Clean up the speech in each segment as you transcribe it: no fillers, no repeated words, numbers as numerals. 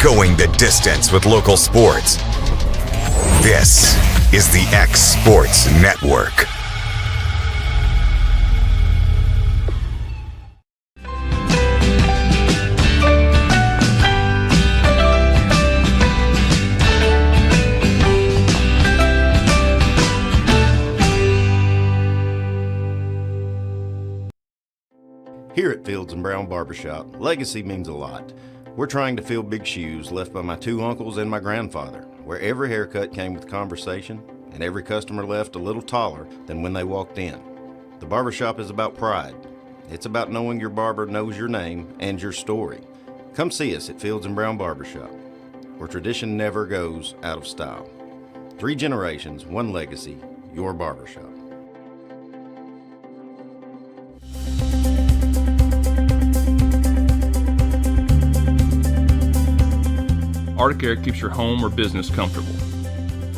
Going the distance with local sports. This is the X Sports Network. Here at Fields and Brown Barbershop, legacy means a lot. We're trying to fill big shoes left by my two uncles and my grandfather, where every haircut came with conversation and every customer left a little taller than when they walked in. The barbershop is about pride. It's about knowing your barber knows your name and your story. Come see us at Fields and Brown Barbershop, where tradition never goes out of style. 3 generations, 1 legacy, your barbershop. Arctic Air keeps your home or business comfortable.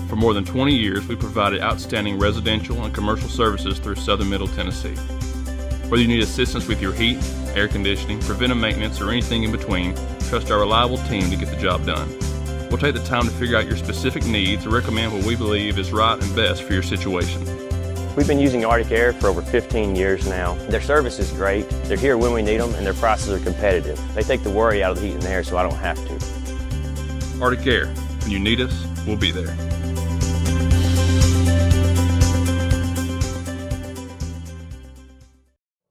For more than 20 years, we've provided outstanding residential and commercial services through southern Middle Tennessee. Whether you need assistance with your heat, air conditioning, preventive maintenance, or anything in between, trust our reliable team to get the job done. We'll take the time to figure out your specific needs and recommend what we believe is right and best for your situation. We've been using Arctic Air for over 15 years now. Their service is great, they're here when we need them, and their prices are competitive. They take the worry out of the heat and air so I don't have to. Arctic Air. When you need us, we'll be there.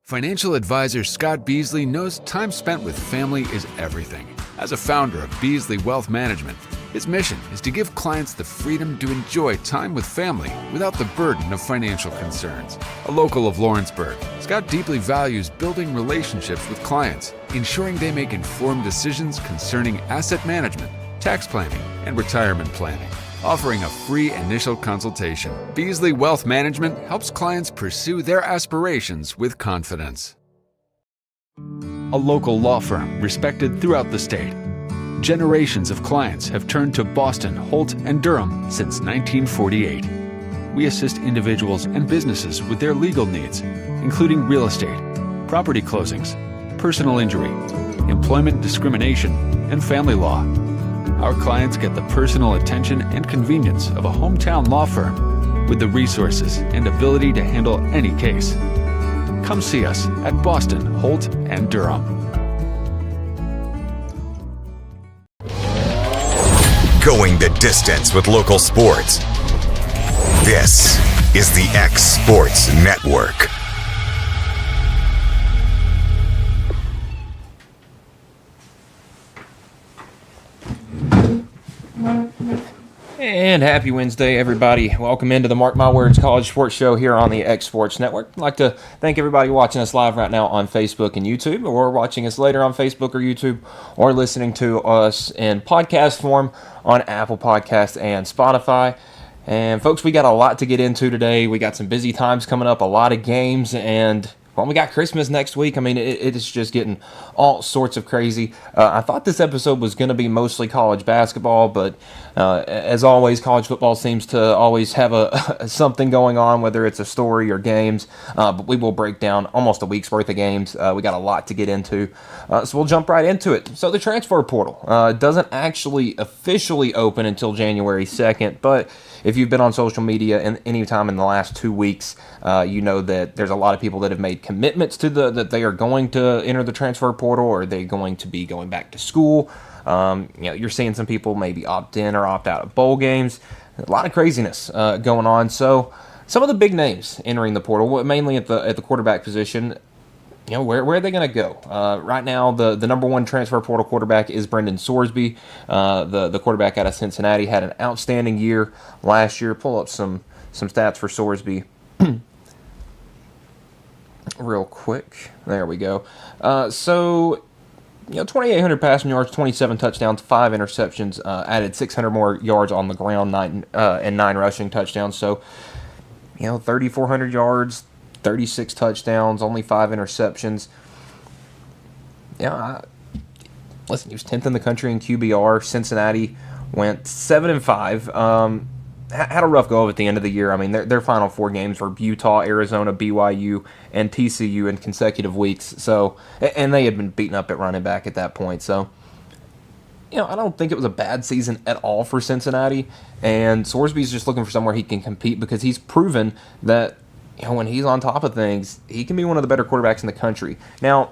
Financial advisor Scott Beasley knows time spent with family is everything. As a founder of Beasley Wealth Management, his mission is to give clients the freedom to enjoy time with family without the burden of financial concerns. A local of Lawrenceburg, Scott deeply values building relationships with clients, ensuring they make informed decisions concerning asset management, tax planning, and retirement planning. Offering a free initial consultation, Beasley Wealth Management helps clients pursue their aspirations with confidence. A local law firm respected throughout the state. Generations of clients have turned to Boston, Holt, and Durham since 1948. We assist individuals and businesses with their legal needs, including real estate, property closings, personal injury, employment discrimination, and family law. Our clients get the personal attention and convenience of a hometown law firm with the resources and ability to handle any case. Come see us at Boston, Holt, and Durham. Going the distance with local sports. This is the X Sports Network. And happy Wednesday, everybody. Welcome into the Mark My Words College Sports Show here on the X Sports Network. I'd like to thank everybody watching us live right now on Facebook and YouTube, or watching us later on Facebook or YouTube, or listening to us in podcast form on Apple Podcasts and Spotify. And folks, we got a lot to get into today. We got some busy times coming up, a lot of games, and well, we got Christmas next week. I mean, it is just getting all sorts of crazy. I thought this episode was going to be mostly college basketball, but as always, college football seems to always have something going on, whether it's a story or games. But we will break down almost a week's worth of games. We got a lot to get into, so we'll jump right into it. So the transfer portal doesn't actually officially open until January 2nd, but if you've been on social media any time in the last 2 weeks, you know that there's a lot of people that have made commitments to that they are going to enter the transfer portal, or they're going to be going back to school. You're seeing some people maybe opt in or opt out of bowl games. A lot of craziness going on. So some of the big names entering the portal, mainly at the quarterback position. Where are they going to go? Right now, the number one transfer portal quarterback is Brendan Sorsby. The quarterback out of Cincinnati had an outstanding year last year. Pull up some stats for Sorsby real quick. There we go. 2,800 passing yards, 27 touchdowns, 5 interceptions, added 600 more yards on the ground, and 9 rushing touchdowns. So, 3,400 yards, 36 touchdowns, only 5 interceptions. Listen, he was 10th in the country in QBR. Cincinnati went 7-5. Had a rough go of at the end of the year. I mean, their final 4 games were Utah, Arizona, BYU, and TCU in consecutive weeks. So, and they had been beaten up at running back at that point. So, I don't think it was a bad season at all for Cincinnati. And Sorsby's just looking for somewhere he can compete because he's proven that when he's on top of things, he can be one of the better quarterbacks in the country. Now,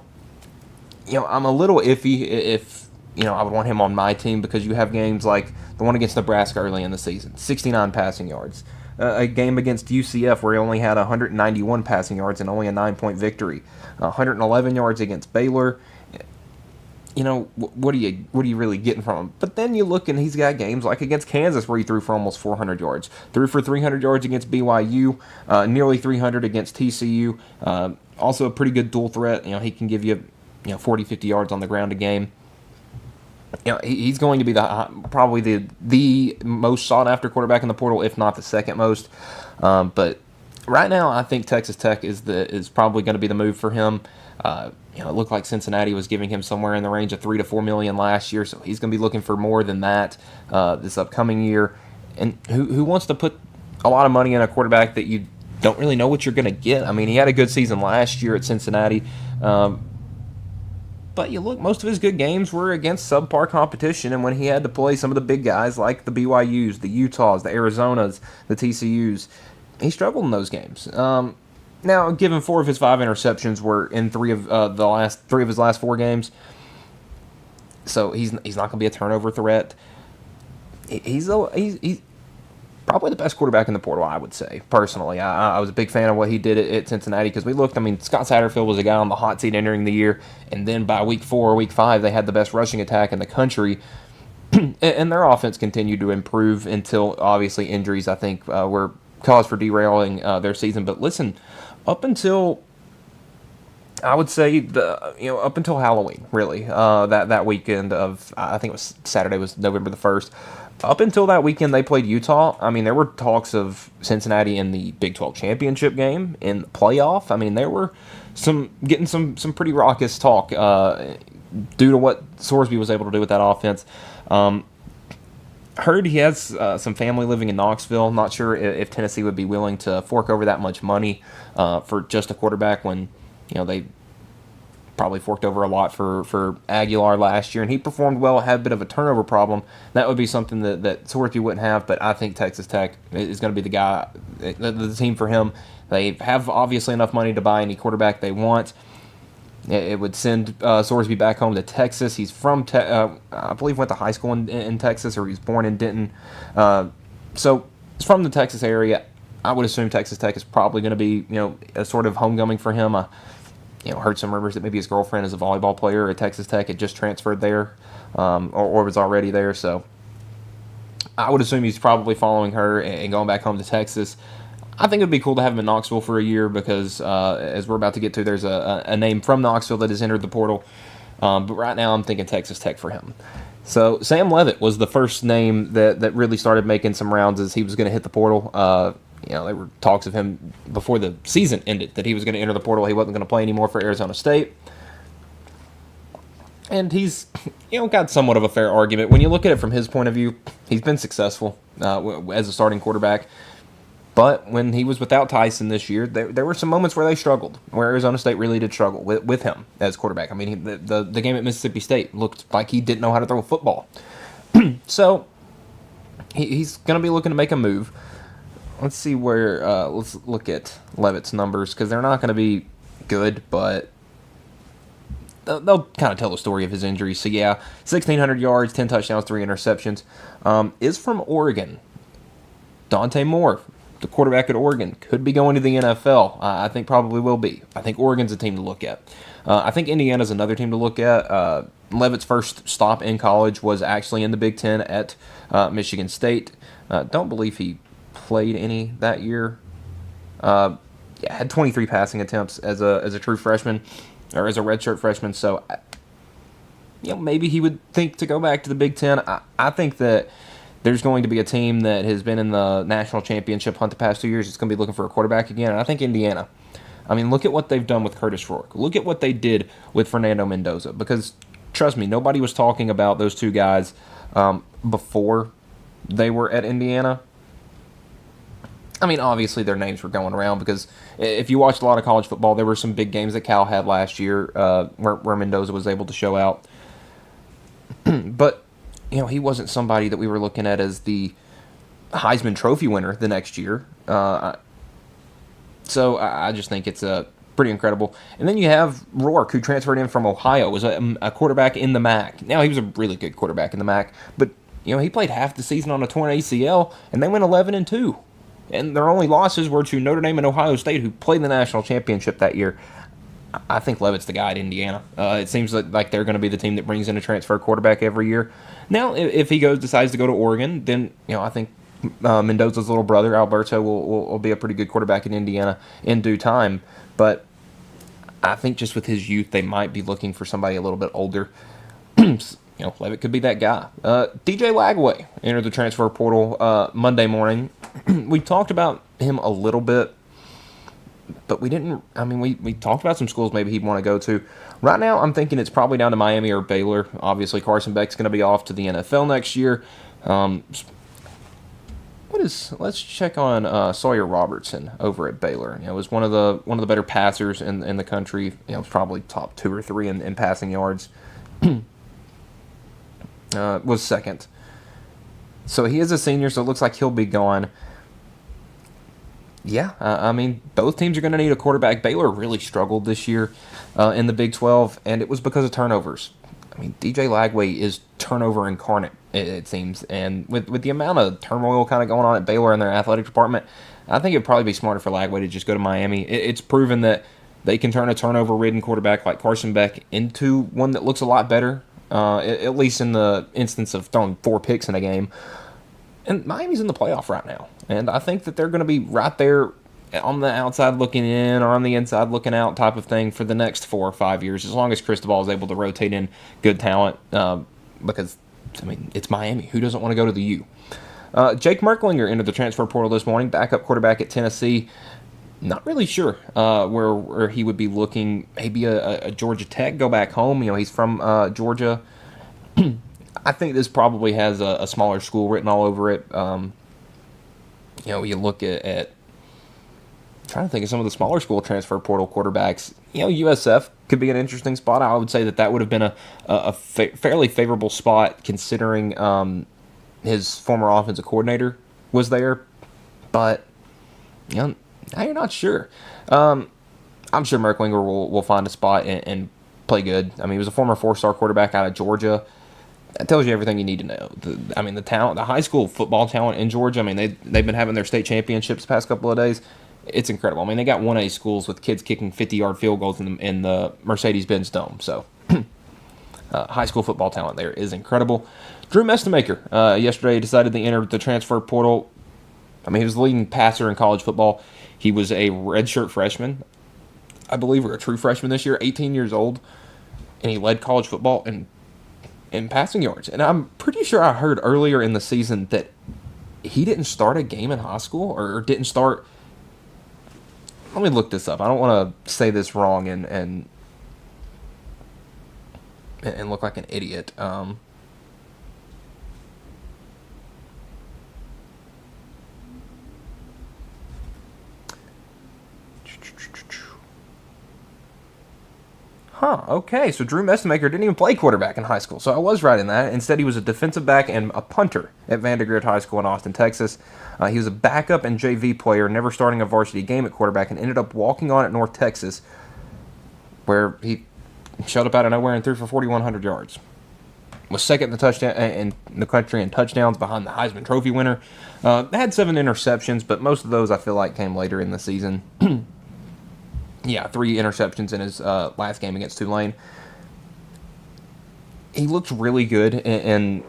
I'm a little iffy if I would want him on my team because you have games like the one against Nebraska early in the season, 69 passing yards. A game against UCF where he only had 191 passing yards and only a 9-point victory. 111 yards against Baylor. What are you really getting from him? But then you look and he's got games like against Kansas where he threw for almost 400 yards. Threw for 300 yards against BYU, nearly 300 against TCU. Also a pretty good dual threat. He can give you 40, 50 yards on the ground a game. He's going to be probably the most sought after quarterback in the portal, if not the second most. But right now, I think Texas Tech is probably going to be the move for him. It looked like Cincinnati was giving him somewhere in the range of $3 to $4 million last year, so he's going to be looking for more than that this upcoming year. And who wants to put a lot of money in a quarterback that you don't really know what you're going to get? I mean, he had a good season last year at Cincinnati. But you look, most of his good games were against subpar competition, and when he had to play some of the big guys like the BYUs, the Utahs, the Arizonas, the TCUs, he struggled in those games. Now, given 4 of his 5 interceptions were in 3 of his last 4 games, so he's not going to be a turnover threat. He's probably the best quarterback in the portal, I would say, personally. I was a big fan of what he did at Cincinnati because we looked, Scott Satterfield was a guy on the hot seat entering the year, and then by week 4 or week 5, they had the best rushing attack in the country, and their offense continued to improve until, obviously, injuries, I think, were cause for derailing their season. But listen, up until, I would say, up until Halloween, really, that weekend of, I think it was Saturday, was November the 1st, up until that weekend, they played Utah. There were talks of Cincinnati in the Big 12 championship game, in the playoff. There were getting some pretty raucous talk due to what Sorsby was able to do with that offense. Heard he has some family living in Knoxville. Not sure if Tennessee would be willing to fork over that much money for just a quarterback when they probably forked over a lot for Aguilar last year, and he performed well, had a bit of a turnover problem. That would be something that Sorsby wouldn't have, but I think Texas Tech is going to be the guy, the team for him. They have obviously enough money to buy any quarterback they want. It would send Sorsby back home to Texas. He's from, I believe, went to high school in Texas, or he was born in Denton. So he's from the Texas area. I would assume Texas Tech is probably going to be, a sort of homecoming for him. Heard some rumors that maybe his girlfriend is a volleyball player at Texas Tech, had just transferred there, or was already there. So I would assume he's probably following her and going back home to Texas. I think it would be cool to have him in Knoxville for a year because, as we're about to get to, there's a name from Knoxville that has entered the portal. But right now I'm thinking Texas Tech for him. So Sam Leavitt was the first name that really started making some rounds as he was going to hit the portal. There were talks of him before the season ended that he was going to enter the portal. He wasn't going to play anymore for Arizona State. And he's, got somewhat of a fair argument. When you look at it from his point of view, he's been successful as a starting quarterback. But when he was without Tyson this year, there were some moments where they struggled, where Arizona State really did struggle with him as quarterback. The game at Mississippi State looked like he didn't know how to throw a football. So he's going to be looking to make a move. Let's see let's look at Leavitt's numbers, because they're not going to be good, but they'll kind of tell the story of his injuries. So, 1,600 yards, 10 touchdowns, 3 interceptions. Is from Oregon. Dante Moore, the quarterback at Oregon, could be going to the NFL. I think probably will be. I think Oregon's a team to look at. I think Indiana's another team to look at. Leavitt's first stop in college was actually in the Big Ten at Michigan State. Don't believe he played any that year. Had 23 passing attempts as a true freshman, or as a redshirt freshman. So, maybe he would think to go back to the Big Ten. I think that there's going to be a team that has been in the national championship hunt the past 2 years. It's going to be looking for a quarterback again. And I think Indiana. Look at what they've done with Curtis Rourke. Look at what they did with Fernando Mendoza. Because, trust me, nobody was talking about those two guys before they were at Indiana. Obviously their names were going around because if you watched a lot of college football, there were some big games that Cal had last year where Mendoza was able to show out. But he wasn't somebody that we were looking at as the Heisman Trophy winner the next year. So I just think it's pretty incredible. And then you have Rourke, who transferred in from Ohio, was a quarterback in the MAC. Now, he was a really good quarterback in the MAC, but he played half the season on a torn ACL, and they went 11-2. And their only losses were to Notre Dame and Ohio State, who played the national championship that year. I think Leavitt's the guy at Indiana. It seems like they're going to be the team that brings in a transfer quarterback every year. Now, if he decides to go to Oregon, then I think Mendoza's little brother Alberto will be a pretty good quarterback in Indiana in due time. But I think just with his youth, they might be looking for somebody a little bit older. Leavitt could be that guy. DJ Lagway entered the transfer portal Monday morning. We talked about him a little bit, but we didn't. I mean, we talked about some schools maybe he'd want to go to. Right now, I'm thinking it's probably down to Miami or Baylor. Obviously, Carson Beck's going to be off to the NFL next year. Let's check on Sawyer Robertson over at Baylor. Was one of the better passers in the country. Was probably top 2 or 3 in passing yards. Was second. So he is a senior, so it looks like he'll be gone. Yeah, I mean, both teams are going to need a quarterback. Baylor really struggled this year in the Big 12, and it was because of turnovers. I mean, DJ Lagway is turnover incarnate, it seems. And with the amount of turmoil kind of going on at Baylor in their athletic department, I think it would probably be smarter for Lagway to just go to Miami. It's proven that they can turn a turnover-ridden quarterback like Carson Beck into one that looks a lot better, at least in the instance of throwing 4 picks in a game. And Miami's in the playoff right now. And I think that they're going to be right there on the outside looking in or on the inside looking out type of thing for the next 4 or 5 years, as long as Cristobal is able to rotate in good talent. Because, I mean, it's Miami. Who doesn't want to go to the U? Jake Merklinger entered the transfer portal this morning, backup quarterback at Tennessee. Not really sure where he would be looking. Maybe a Georgia Tech, go back home. He's from Georgia. I think this probably has a smaller school written all over it. You look at trying to think of some of the smaller school transfer portal quarterbacks. USF could be an interesting spot. I would say that would have been a fairly favorable spot considering his former offensive coordinator was there. But now you're not sure. I'm sure Merklinger will find a spot and play good. I mean, he was a former 4-star quarterback out of Georgia. That tells you everything you need to know. The talent, the high school football talent in Georgia. I mean, they've been having their state championships the past couple of days. It's incredible. I mean, they got 1A schools with kids kicking 50-yard field goals in the Mercedes-Benz Dome. So, high school football talent there is incredible. Drew Mestemaker yesterday decided to enter the transfer portal. I mean, he was the leading passer in college football. He was a redshirt freshman, I believe, or a true freshman this year, 18 years old, and he led college football in passing yards. And I'm pretty sure I heard earlier in the season that he didn't start a game in high school or didn't start. Let me look this up. I don't want to say this wrong and look like an idiot. Okay, so Drew Mestemaker didn't even play quarterback in high school, so I was right in that. Instead, he was a defensive back and a punter at Vandergrift High School in Austin, Texas. He was a backup and JV player, never starting a varsity game at quarterback, and ended up walking on at North Texas, where he showed up out of nowhere and threw for 4,100 yards. Was second in the country in touchdowns behind the Heisman Trophy winner. Had 7 interceptions, but most of those I feel like came later in the season. Yeah, 3 interceptions in his last game against Tulane. He looks really good in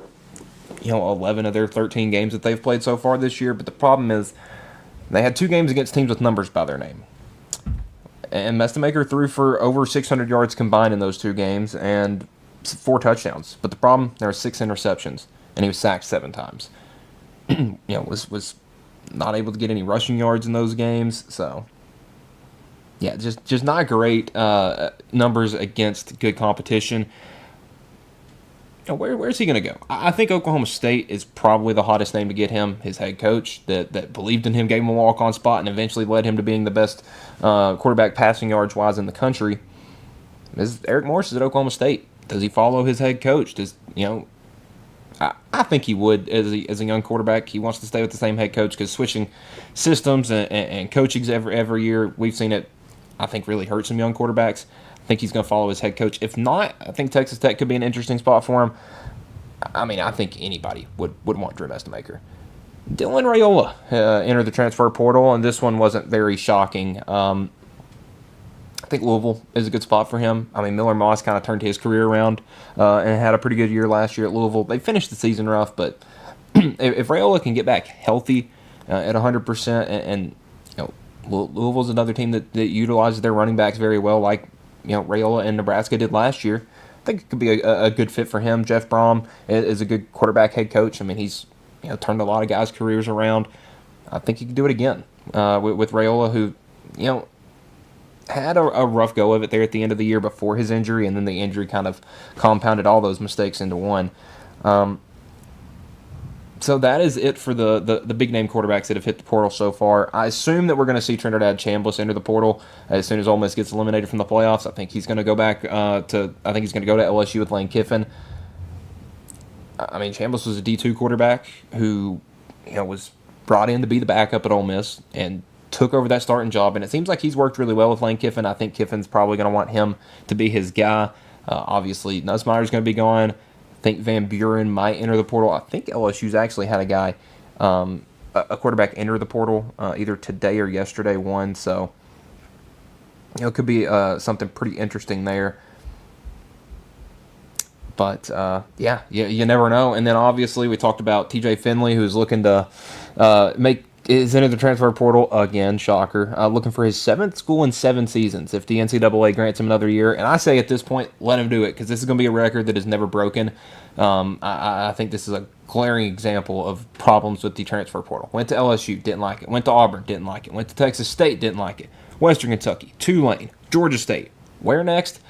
11 of their 13 games that they've played so far this year. But the problem is they had 2 games against teams with numbers by their name. And Mestemaker threw for over 600 yards combined in those 2 games and 4 touchdowns. But the problem, there were 6 interceptions, and he was sacked 7 times. Was not able to get any rushing yards in those games, so... Yeah, just not great numbers against good competition. Where's he going to go? I think Oklahoma State is probably the hottest name to get him. His head coach that believed in him, gave him a walk-on spot, and eventually led him to being the best quarterback passing yards-wise in the country. Eric Morris is at Oklahoma State. Does he follow his head coach? I think he would as a young quarterback. He wants to stay with the same head coach because switching systems and coachings every year, we've seen it, I think, really hurt some young quarterbacks. I think he's going to follow his head coach. If not, I think Texas Tech could be an interesting spot for him. I mean, I think anybody would want Drew Mestemaker. Dylan Raiola entered the transfer portal, and this one wasn't very shocking. I think Louisville is a good spot for him. I mean, Miller Moss kind of turned his career around and had a pretty good year last year at Louisville. They finished the season rough, but if Raiola can get back healthy at 100%, and Louisville's another team that utilizes their running backs very well, like Raiola and Nebraska did last year. I think it could be a good fit for him. Jeff Brom is a good quarterback head coach. I mean, he's turned a lot of guys' careers around. I think he could do it again with Raiola, who had a rough go of it there at the end of the year before his injury, and then the injury kind of compounded all those mistakes into one. So that is it for the big name quarterbacks that have hit the portal so far. I assume that we're going to see Trinidad Chambliss enter the portal as soon as Ole Miss gets eliminated from the playoffs. I think he's going to go back I think he's going to go to LSU with Lane Kiffin. I mean, Chambliss was a D2 quarterback who was brought in to be the backup at Ole Miss and took over that starting job, and it seems like he's worked really well with Lane Kiffin. I think Kiffin's probably going to want him to be his guy. Obviously, Nussmeier's going to be gone. I think Van Buren might enter the portal. I think LSU's actually had a guy, a quarterback enter the portal either today or yesterday, one. So, it could be something pretty interesting there. But, you never know. And then, obviously, we talked about TJ Finley, who's looking to is into the transfer portal again, shocker, looking for his 7th school in 7 seasons if the NCAA grants him another year. And I say at this point, let him do it, because this is going to be a record that is never broken. I think this is a glaring example of problems with the transfer portal. Went to LSU, didn't like it. Went to Auburn, didn't like it. Went to Texas State, didn't like it. Western Kentucky, Tulane, Georgia State. Where next?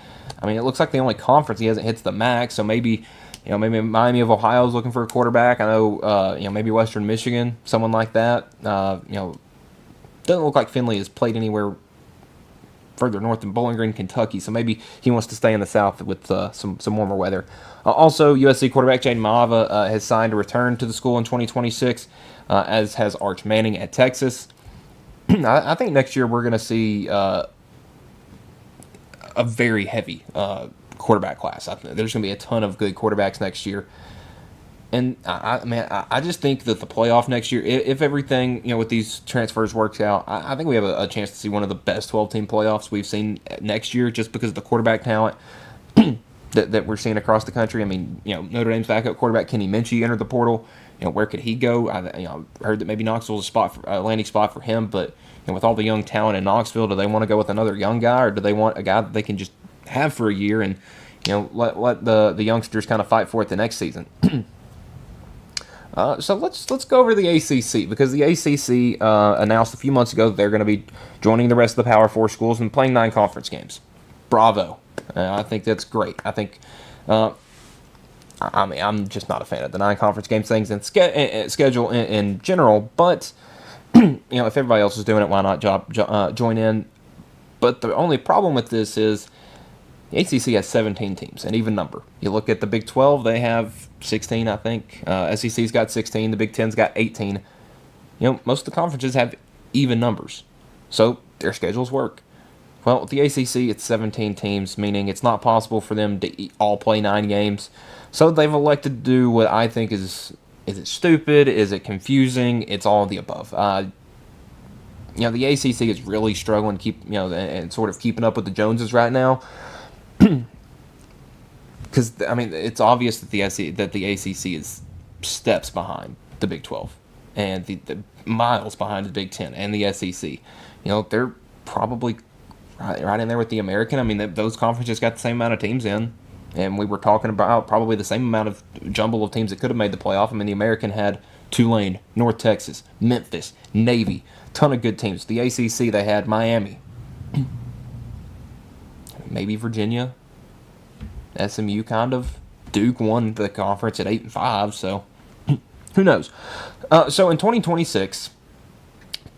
I mean, it looks like the only conference he hasn't hit the max, so maybe Miami of Ohio is looking for a quarterback. I know, maybe Western Michigan, someone like that. Doesn't look like Finley has played anywhere further north than Bowling Green, Kentucky, so maybe he wants to stay in the South with some warmer weather. Also, USC quarterback Jaden Maava has signed to return to the school in 2026, as has Arch Manning at Texas. I think next year we're going to see a very heavy quarterback class. There's going to be a ton of good quarterbacks next year. And I just think that the playoff next year, if everything with these transfers works out, I think we have a chance to see one of the best 12-team playoffs we've seen next year, just because of the quarterback talent that we're seeing across the country. I mean, Notre Dame's backup quarterback Kenny Minchie entered the portal. Where could he go? I heard that maybe Knoxville's a landing spot for him, but with all the young talent in Knoxville, do they want to go with another young guy, or do they want a guy that they can just have for a year and let the youngsters kind of fight for it the next season? So let's go over the ACC, because the ACC announced a few months ago that they're going to be joining the rest of the Power 4 schools and playing 9 conference games. Bravo. I think that's great. I think I'm just not a fan of the 9 conference game things and schedule in general, but if everybody else is doing it, why not join in? But the only problem with this is the ACC has 17 teams, an even number. You look at the Big 12, they have 16, I think. SEC's got 16. The Big 10's got 18. Most of the conferences have even numbers, so their schedules work. Well, with the ACC, it's 17 teams, meaning it's not possible for them to all play 9 games. So they've elected to do what I think is it stupid? Is it confusing? It's all of the above. The ACC is really struggling to keep, and sort of keeping up with the Joneses right now. Because, it's obvious that the ACC is steps behind the Big 12 and the miles behind the Big 10 and the SEC. They're probably right in there with the American. Those conferences got the same amount of teams in, and we were talking about probably the same amount of jumble of teams that could have made the playoff. The American had Tulane, North Texas, Memphis, Navy, ton of good teams. The ACC, they had Miami, maybe Virginia, SMU kind of. Duke won the conference at 8-5, so who knows? So in 2026,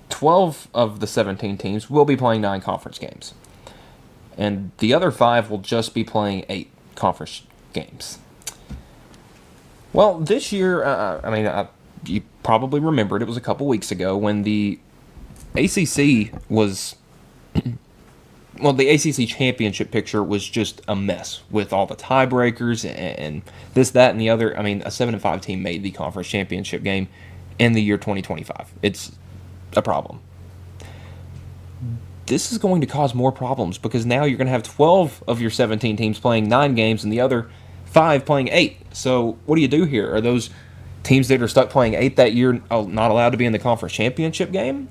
12 of the 17 teams will be playing 9 conference games, and the other 5 will just be playing 8 conference games. Well, this year, you probably remembered it was a couple weeks ago when the ACC was. Well, the ACC championship picture was just a mess with all the tiebreakers and this, that, and the other. I mean, a 7-5 team made the conference championship game in the year 2025. It's a problem. This is going to cause more problems because now you're going to have 12 of your 17 teams playing 9 games and the other 5 playing 8. So what do you do here? Are those teams that are stuck playing 8 that year not allowed to be in the conference championship game?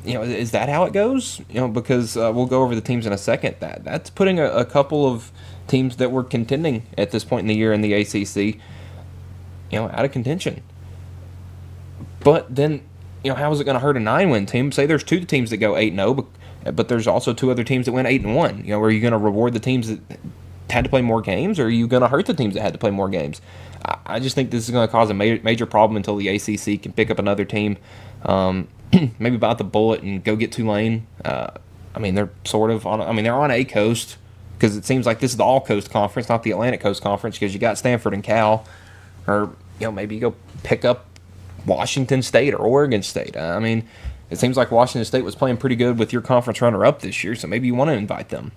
Is that how it goes? Because we'll go over the teams in a second. That's putting a couple of teams that were contending at this point in the year in the ACC, out of contention. But then, how is it going to hurt a 9-win team? Say there's 2 teams that go 8-0, but there's also 2 other teams that win 8-1. Are you going to reward the teams that had to play more games, or are you going to hurt the teams that had to play more games? I just think this is going to cause a major problem until the ACC can pick up another team. Maybe bite the bullet and go get Tulane. They're sort of on. They're on a coast because it seems like this is the All Coast Conference, not the Atlantic Coast Conference, because you got Stanford and Cal, or maybe you go pick up Washington State or Oregon State. It seems like Washington State was playing pretty good with your conference runner-up this year, so maybe you want to invite them.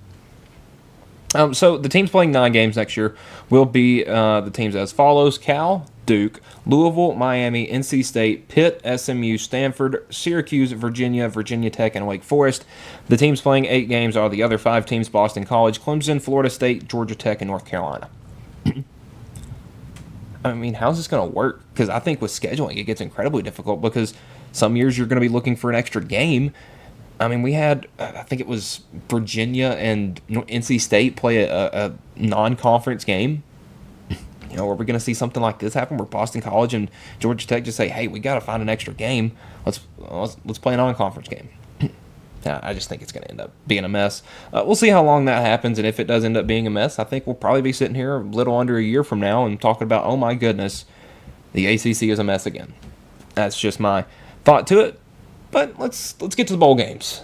So the teams playing 9 games next year will be the teams as follows: Cal, Duke, Louisville, Miami, NC State, Pitt, SMU, Stanford, Syracuse, Virginia, Virginia Tech, and Wake Forest. The teams playing 8 games are the other 5 teams: Boston College, Clemson, Florida State, Georgia Tech, and North Carolina. How's this going to work? Because I think with scheduling, it gets incredibly difficult because some years you're going to be looking for an extra game. We had, I think it was Virginia and NC State play a non-conference game. Are we going to see something like this happen where Boston College and Georgia Tech just say, hey, we got to find an extra game. Let's play a non-conference game. I just think it's going to end up being a mess. We'll see how long that happens, and if it does end up being a mess, I think we'll probably be sitting here a little under a year from now and talking about, oh my goodness, the ACC is a mess again. That's just my thought to it. But let's get to the bowl games.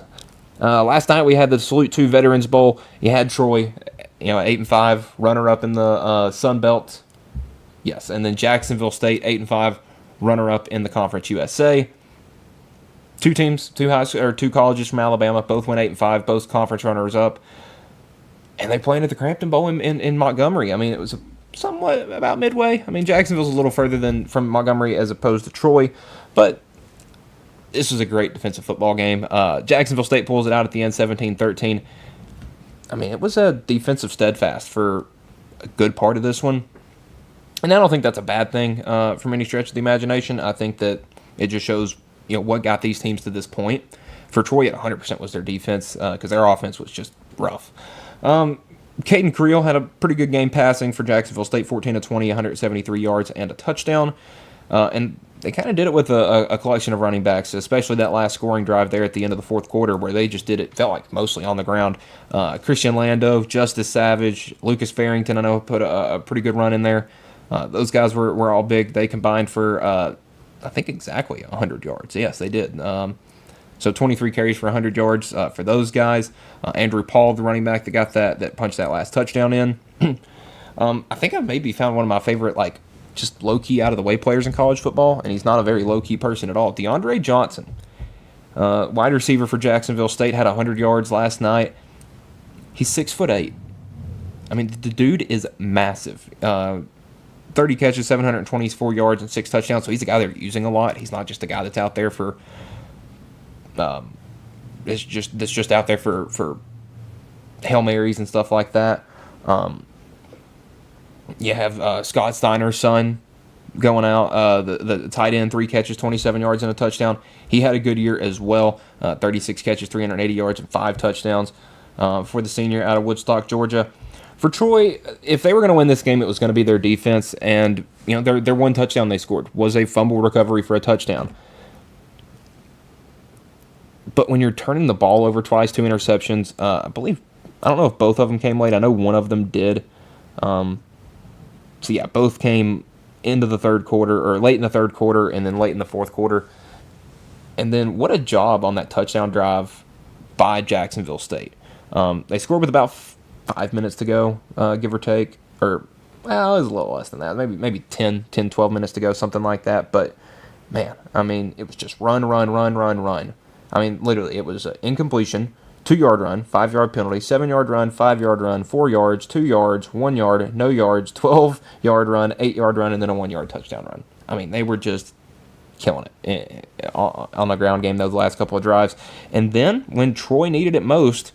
Last night we had the Salute 2 Veterans Bowl. You had Troy, 8-5, runner-up in the Sun Belt. Yes, and then Jacksonville State, 8-5, runner-up in the Conference USA. 2 teams, 2 colleges from Alabama, both went 8-5, both conference runners-up. And they played at the Crampton Bowl in Montgomery. It was somewhat about midway. Jacksonville's a little further from Montgomery as opposed to Troy, but this was a great defensive football game. Jacksonville State pulls it out at the end, 17-13. It was a defensive steadfast for a good part of this one. And I don't think that's a bad thing from any stretch of the imagination. I think that it just shows what got these teams to this point. For Troy, it 100% was their defense because their offense was just rough. Caden Creel had a pretty good game passing for Jacksonville State, 14-20, 173 yards and a touchdown. And they kind of did it with a collection of running backs, especially that last scoring drive there at the end of the fourth quarter where they just did it, felt like mostly on the ground. Christian Lando, Justice Savage, Lucas Farrington, I know, put a pretty good run in there. Those guys were all big. They combined for, I think, exactly 100 yards. Yes, they did. So 23 carries for 100 yards for those guys. Andrew Paul, the running back that got that punched that last touchdown in. I think I've maybe found one of my favorite, just low-key out-of-the-way players in college football, and he's not a very low-key person at all. DeAndre Johnson, wide receiver for Jacksonville State, had 100 yards last night. He's 6'8". The dude is massive. 30 catches, 724 yards, and 6 touchdowns, so he's a guy they're using a lot. He's not just a guy that's out there for that's just out there for Hail Marys and stuff like that. You have Scott Steiner's son going out, the tight end, 3 catches, 27 yards, and a touchdown. He had a good year as well, 36 catches, 380 yards, and 5 touchdowns for the senior out of Woodstock, Georgia. For Troy, if they were going to win this game, it was going to be their defense, and their one touchdown they scored was a fumble recovery for a touchdown. But when you're turning the ball over twice, 2 interceptions, I don't know if both of them came late. I know one of them did. So, yeah, both came into the third quarter, or late in the third quarter, and then late in the fourth quarter. And then what a job on that touchdown drive by Jacksonville State. They scored with about 5 minutes to go, give or take. Or Well, it was a little less than that. Maybe 10, 12 minutes to go, something like that. But, man, I mean, it was just run. I mean, literally, it was incompletion, 2-yard run, 5-yard penalty, 7-yard run, 5-yard run, 4 yards, 2 yards, 1 yard, no yards, 12-yard run, 8-yard run, and then a 1-yard touchdown run. I mean, they were just killing it on the ground game those last couple of drives. And then, when Troy needed it most,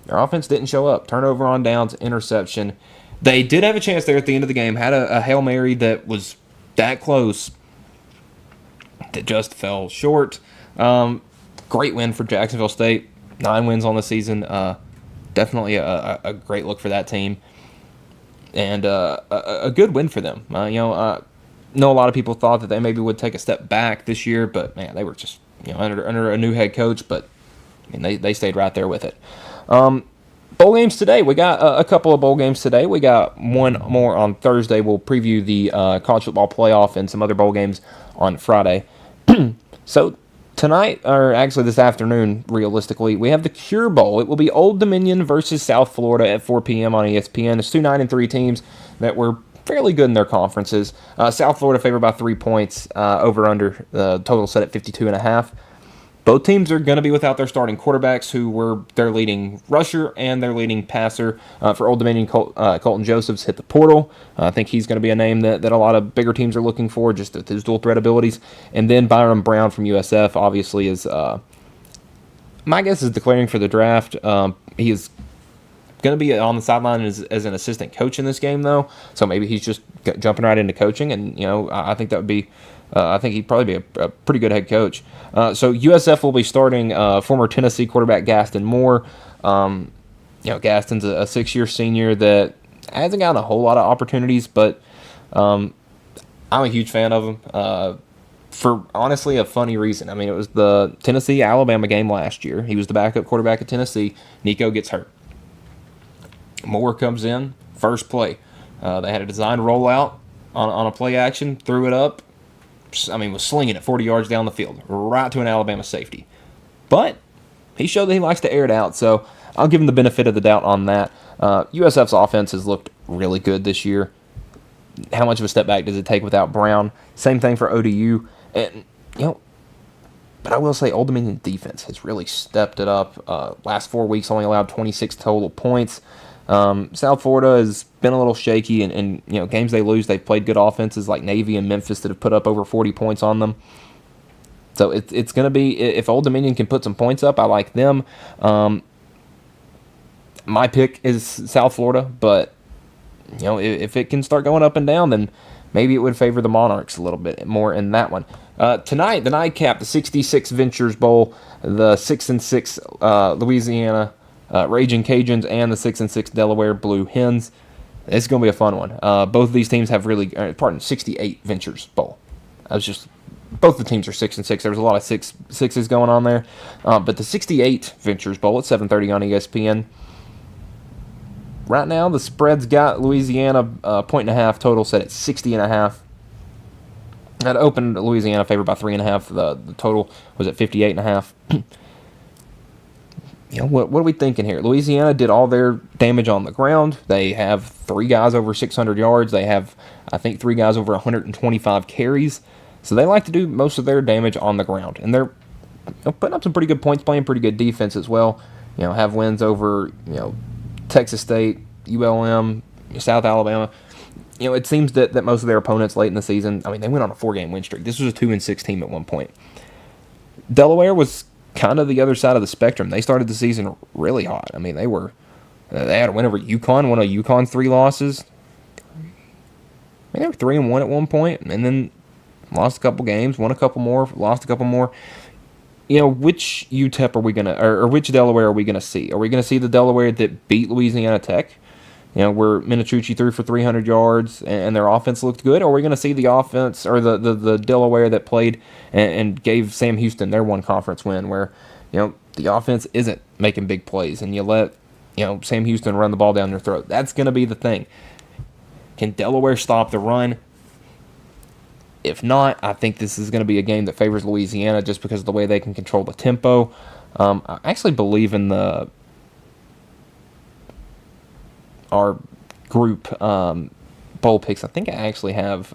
their offense didn't show up. Turnover on downs, interception. They did have a chance there at the end of the game, had a Hail Mary that was that close that just fell short. Great win for Jacksonville State. 9 wins on the season. Definitely a great look for that team. And a good win for them. I know a lot of people thought that they maybe would take a step back this year, but, man, they were just under a new head coach, but I mean, they stayed right there with it. Bowl games today. We got a couple of bowl games today. We got one more on Thursday. We'll preview the college football playoff and some other bowl games on Friday. So tonight, or actually this afternoon, realistically, we have the Cure Bowl. It will be Old Dominion versus South Florida at 4 p.m. on ESPN. It's 2 9-3 teams that were fairly good in their conferences. South Florida favored by 3 points, over-under, total set at 52.5. Both teams are going to be without their starting quarterbacks, who were their leading rusher and their leading passer. For Old Dominion, Colton Josephs hit the portal. I think he's going to be a name that a lot of bigger teams are looking for, just with his dual threat abilities. And then Byron Brown from USF, obviously, is my guess is declaring for the draft. He is going to be on the sideline as an assistant coach in this game, though. So maybe he's just jumping right into coaching, and I think that would be. I think he'd probably be a pretty good head coach. So USF will be starting former Tennessee quarterback Gaston Moore. Gaston's a 6-year senior that hasn't gotten a whole lot of opportunities, but I'm a huge fan of him for, honestly, a funny reason. I mean, it was the Tennessee-Alabama game last year. He was the backup quarterback at Tennessee. Nico gets hurt. Moore comes in, first play. They had a designed rollout on a play action, threw it up. Was slinging it 40 yards down the field, right to an Alabama safety. But he showed that he likes to air it out, so I'll give him the benefit of the doubt on that. USF's offense has looked really good this year. How much of a step back does it take without Brown? Same thing for ODU. And, but I will say Old Dominion defense has really stepped it up. Last 4 weeks only allowed 26 total points. South Florida has been a little shaky, and games they lose, they've played good offenses like Navy and Memphis that have put up over 40 points on them. So it's going to be, if Old Dominion can put some points up, I like them. My pick is South Florida, but if it can start going up and down, then maybe it would favor the Monarchs a little bit more in that one. Tonight, the nightcap, the 66 Ventures Bowl, the 6-6 Louisiana Raging Cajuns and the 6-6 Delaware Blue Hens. It's going to be a fun one. Both of these teams have 68 Ventures Bowl. Both the teams are 6-6. There was a lot of sixes going on there. But the 68 Ventures Bowl at 7:30 on ESPN. Right now, the spread's got Louisiana 1.5 total set at 60.5. That opened Louisiana favored by 3.5. The total was at 58.5. What are we thinking here? Louisiana did all their damage on the ground. They have 3 guys over 600 yards. They have, I think, 3 guys over 125 carries. So they like to do most of their damage on the ground. And they're putting up some pretty good points, playing pretty good defense as well. Have wins over, Texas State, ULM, South Alabama. It seems that most of their opponents late in the season, they went on a 4-game win streak. This was a 2-6 team at one point. Delaware was kind of the other side of the spectrum. They started the season really hot. They had a win over UConn, one of UConn's 3 losses. They were 3-1 at one point, and then lost a couple games, won a couple more, lost a couple more. Which UTEP are we gonna, or which Delaware are we gonna see? Are we gonna see the Delaware that beat Louisiana Tech? Where Minichucci threw for 300 yards and their offense looked good? Or are we going to see the offense, or the Delaware that played and gave Sam Houston their one conference win, where, the offense isn't making big plays and you let, Sam Houston run the ball down your throat? That's going to be the thing. Can Delaware stop the run? If not, I think this is going to be a game that favors Louisiana just because of the way they can control the tempo. I actually believe in our group bowl bowl picks, I think I actually have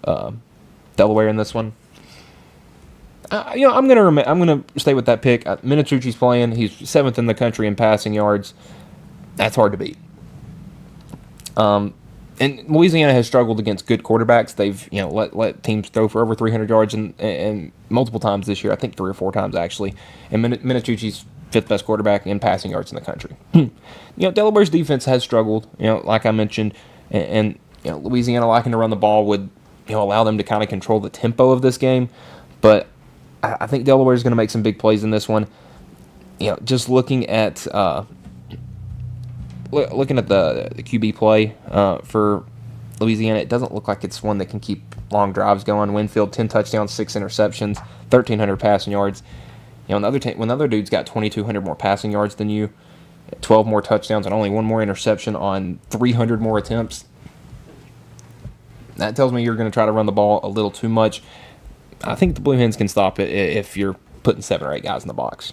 Delaware in this one. I'm gonna stay with that pick. Minitucci's playing. He's 7th in the country in passing yards. That's hard to beat. And Louisiana has struggled against good quarterbacks. They've let teams throw for over 300 yards and multiple times this year. I think 3 or 4 times actually. And Minitucci's 5th best quarterback in passing yards in the country. Delaware's defense has struggled. Like I mentioned, and Louisiana liking to run the ball would allow them to kind of control the tempo of this game. But I think Delaware is going to make some big plays in this one. Just looking at the QB play for Louisiana, it doesn't look like it's one that can keep long drives going. Winfield, 10 touchdowns, 6 interceptions, 1,300 passing yards. When the other dude's got 2,200 more passing yards than you, 12 more touchdowns, and only 1 more interception on 300 more attempts, that tells me you're going to try to run the ball a little too much. I think the Blue Hens can stop it if you're putting 7 or 8 guys in the box.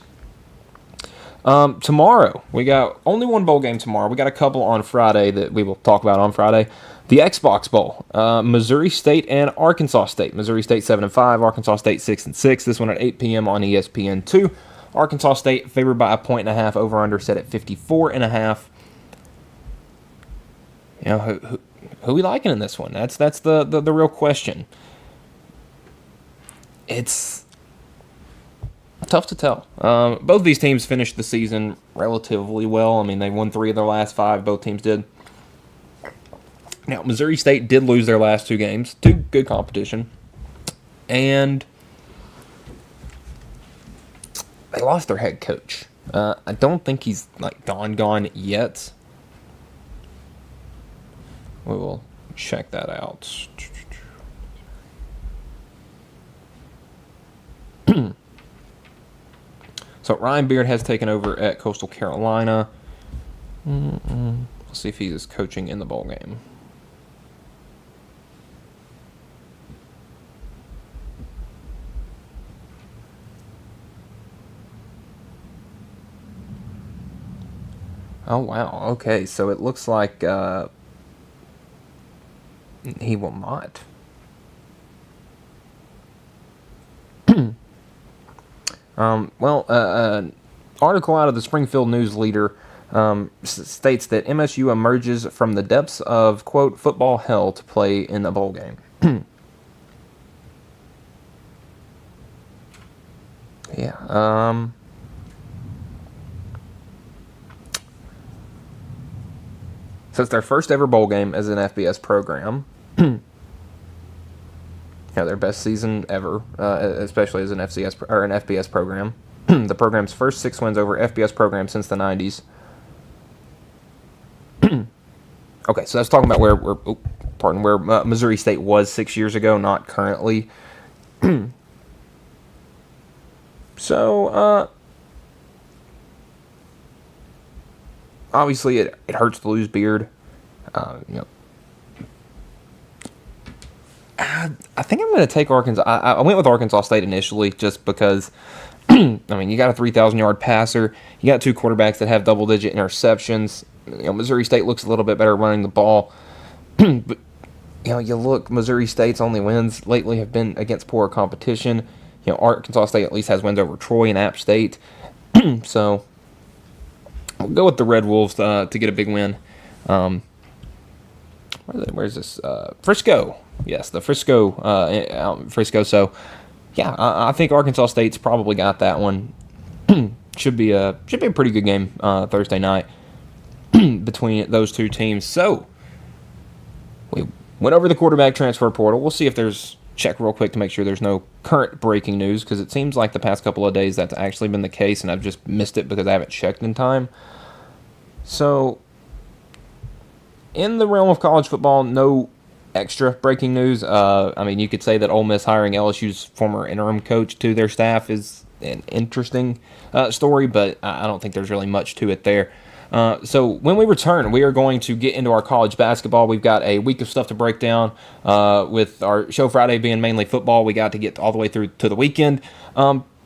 Tomorrow, we got only one bowl game tomorrow. We got a couple on Friday that we will talk about on Friday. The Xbox Bowl, Missouri State and Arkansas State. Missouri State 7-5, Arkansas State 6-6. This one at 8 p.m. on ESPN2. Arkansas State favored by 1.5. Over/under set at 54.5. Who we liking in this one? That's the real question. It's tough to tell. Both of these teams finished the season relatively well. I mean, they won 3 of their last 5. Both teams did. Now, Missouri State did lose their last 2 games to good competition. And they lost their head coach. I don't think he's gone yet. We will check that out. So Ryan Beard has taken over at Coastal Carolina. Let's see if he is coaching in the bowl game. Oh, wow. Okay, so it looks like he will not. An article out of the Springfield News Leader states that MSU emerges from the depths of, quote, football hell to play in the bowl game. Yeah. So it's their first ever bowl game as an FBS program. Their best season ever, especially as an FCS or an FBS program. The program's first 6 wins over FBS programs since the 90s. Okay, so that's talking about where Missouri State was 6 years ago, not currently. So, obviously it hurts to lose Beard. I think I'm going to take Arkansas. I went with Arkansas State initially just because, you got a 3,000-yard passer. You got 2 quarterbacks that have double-digit interceptions. Missouri State looks a little bit better running the ball. But, you look, Missouri State's only wins lately have been against poor competition. Arkansas State at least has wins over Troy and App State. So, we'll go with the Red Wolves to get a big win. Where's this? Frisco. Yes, the Frisco. Frisco. So, yeah, I think Arkansas State's probably got that one. Should be a pretty good game Thursday night between those 2 teams. So, we went over the quarterback transfer portal. We'll see if there's check real quick to make sure there's no current breaking news, because it seems like the past couple of days that's actually been the case, and I've just missed it because I haven't checked in time. So, in the realm of college football, no extra breaking news. You could say that Ole Miss hiring LSU's former interim coach to their staff is an interesting story, but I don't think there's really much to it there. So when we return, we are going to get into our college basketball. We've got a week of stuff to break down with our show Friday being mainly football. We got to get all the way through to the weekend.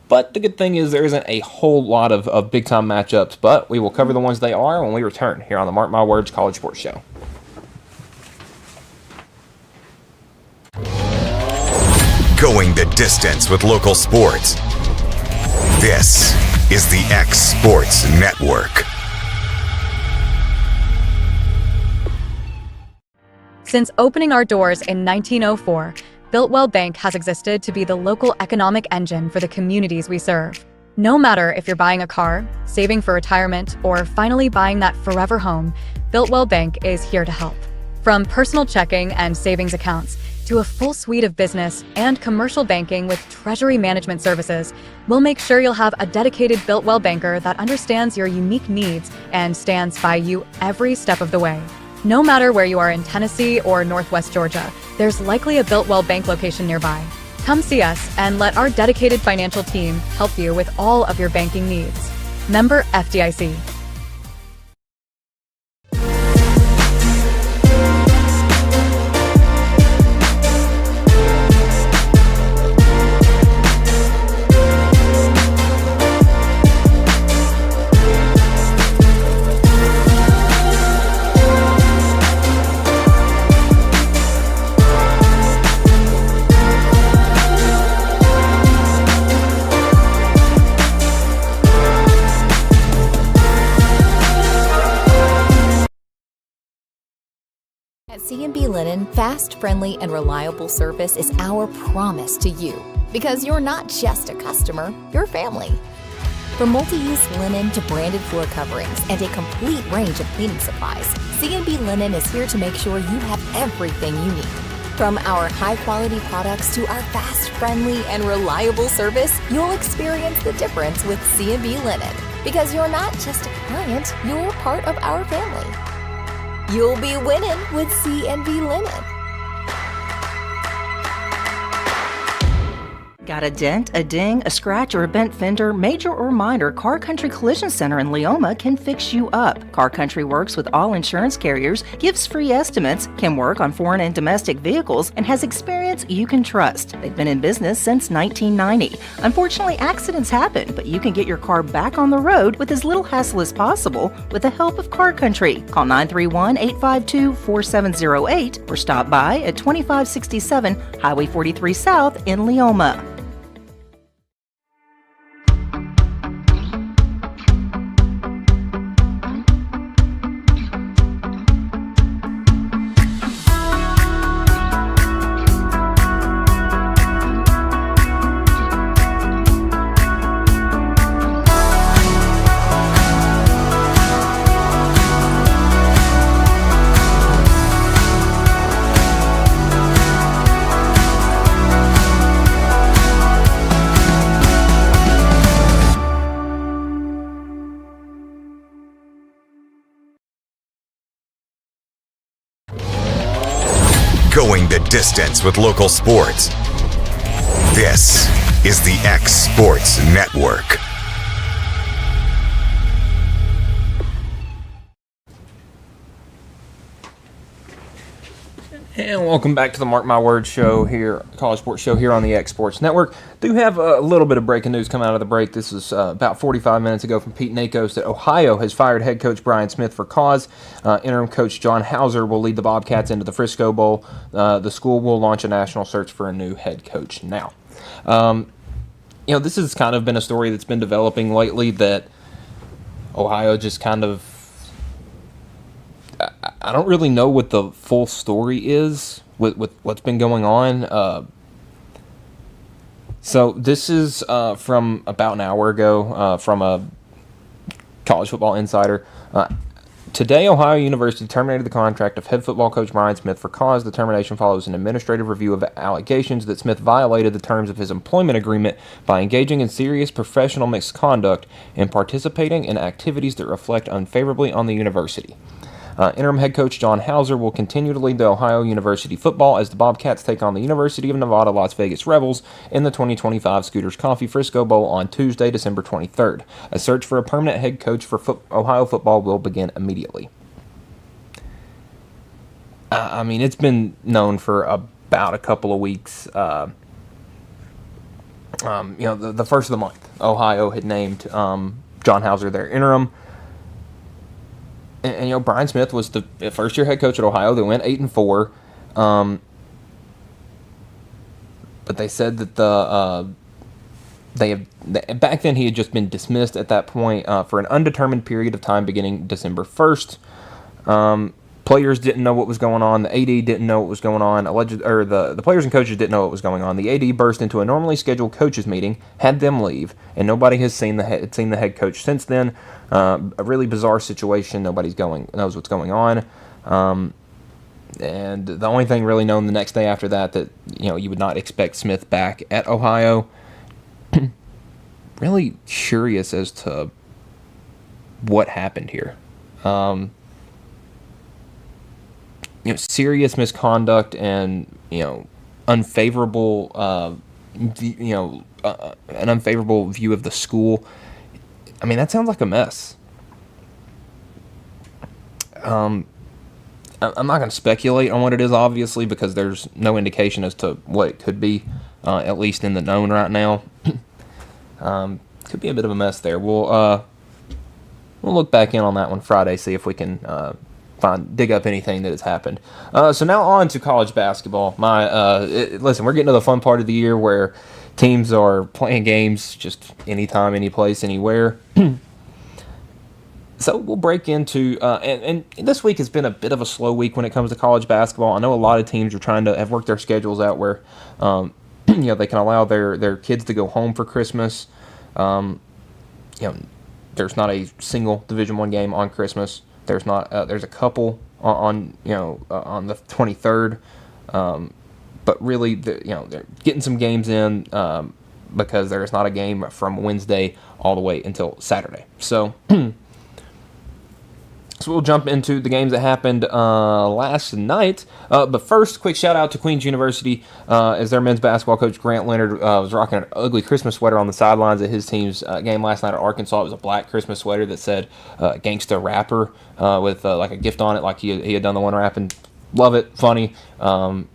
But the good thing is there isn't a whole lot of big-time matchups, but we will cover the ones they are when we return here on the Mark My Words College Sports Show. Going the distance with local sports. This is the X Sports Network. Since opening our doors in 1904, Builtwell Bank has existed to be the local economic engine for the communities we serve. No matter if you're buying a car, saving for retirement, or finally buying that forever home, Builtwell Bank is here to help. From personal checking and savings accounts to a full suite of business and commercial banking with treasury management services, we'll make sure you'll have a dedicated Builtwell banker that understands your unique needs and stands by you every step of the way. No matter where you are in Tennessee or Northwest Georgia, there's likely a Builtwell Bank location nearby. Come see us and let our dedicated financial team help you with all of your banking needs. Member FDIC. At C&B Linen, fast, friendly, and reliable service is our promise to you. Because you're not just a customer, you're family. From multi-use linen to branded floor coverings and a complete range of cleaning supplies, C&B Linen is here to make sure you have everything you need. From our high-quality products to our fast, friendly, and reliable service, you'll experience the difference with C&B Linen. Because you're not just a client, you're part of our family. You'll be winning with C&B Linen. Got a dent, a ding, a scratch, or a bent fender? Major or minor, Car Country Collision Center in Leoma can fix you up. Car Country works with all insurance carriers, gives free estimates, can work on foreign and domestic vehicles, and has experience you can trust. They've been in business since 1990. Unfortunately, accidents happen, but you can get your car back on the road with as little hassle as possible with the help of Car Country. Call 931-852-4708 or stop by at 2567 Highway 43 South in Leoma. Going the distance with local sports. This is the X Sports Network. And welcome back to the Mark My Words show here, college sports show here on the X Sports Network. Do have a little bit of breaking news come out of the break. This is about 45 minutes ago from Pete Nakos that Ohio has fired head coach Brian Smith for cause. Interim coach John Hauser will lead the Bobcats into the Frisco Bowl. The school will launch a national search for a new head coach now. This has kind of been a story that's been developing lately that Ohio just kind of, I don't really know what the full story is with what's been going on. So this is from about an hour ago from a College Football Insider. Today, Ohio University terminated the contract of head football coach Brian Smith for cause. The termination follows an administrative review of allegations that Smith violated the terms of his employment agreement by engaging in serious professional misconduct and participating in activities that reflect unfavorably on the university. Interim head coach John Hauser will continue to lead the Ohio University football as the Bobcats take on the University of Nevada Las Vegas Rebels in the 2025 Scooters Coffee Frisco Bowl on Tuesday, December 23rd. A search for a permanent head coach for Ohio football will begin immediately. It's been known for about a couple of weeks. The first of the month, Ohio had named John Hauser their interim. And Brian Smith was the first-year head coach at Ohio. They went 8-4. but they said that back then he had just been dismissed at that point for an undetermined period of time beginning December 1st. Players didn't know what was going on. The AD didn't know what was going on. The players and coaches didn't know what was going on. The AD burst into a normally scheduled coaches meeting, had them leave, and nobody has seen the head coach since then. A really bizarre situation. Nobody knows what's going on. And the only thing really known the next day after that you would not expect Smith back at Ohio. Really curious as to what happened here. Serious misconduct and unfavorable an unfavorable view of the school. I mean, that sounds like a mess. I'm not going to speculate on what it is, obviously, because there's no indication as to what it could be, at least in the known right now. Could be a bit of a mess there. We'll look back in on that one Friday, see if we can dig up anything that has happened. So now on to college basketball. Listen, we're getting to the fun part of the year where teams are playing games just anytime, any place, anywhere. So we'll break into, and this week has been a bit of a slow week when it comes to college basketball. I know a lot of teams are trying to have worked their schedules out where, they can allow their kids to go home for Christmas. There's not a single Division I game on Christmas. There's a couple on the 23rd, but really, they're getting some games in because there is not a game from Wednesday all the way until Saturday. So we'll jump into the games that happened last night. But first, quick shout out to Queens University as their men's basketball coach Grant Leonard was rocking an ugly Christmas sweater on the sidelines of his team's game last night at Arkansas. It was a black Christmas sweater that said "Gangsta Rapper" with like a gift on it, like he had done the one rapping. Love it, funny. Love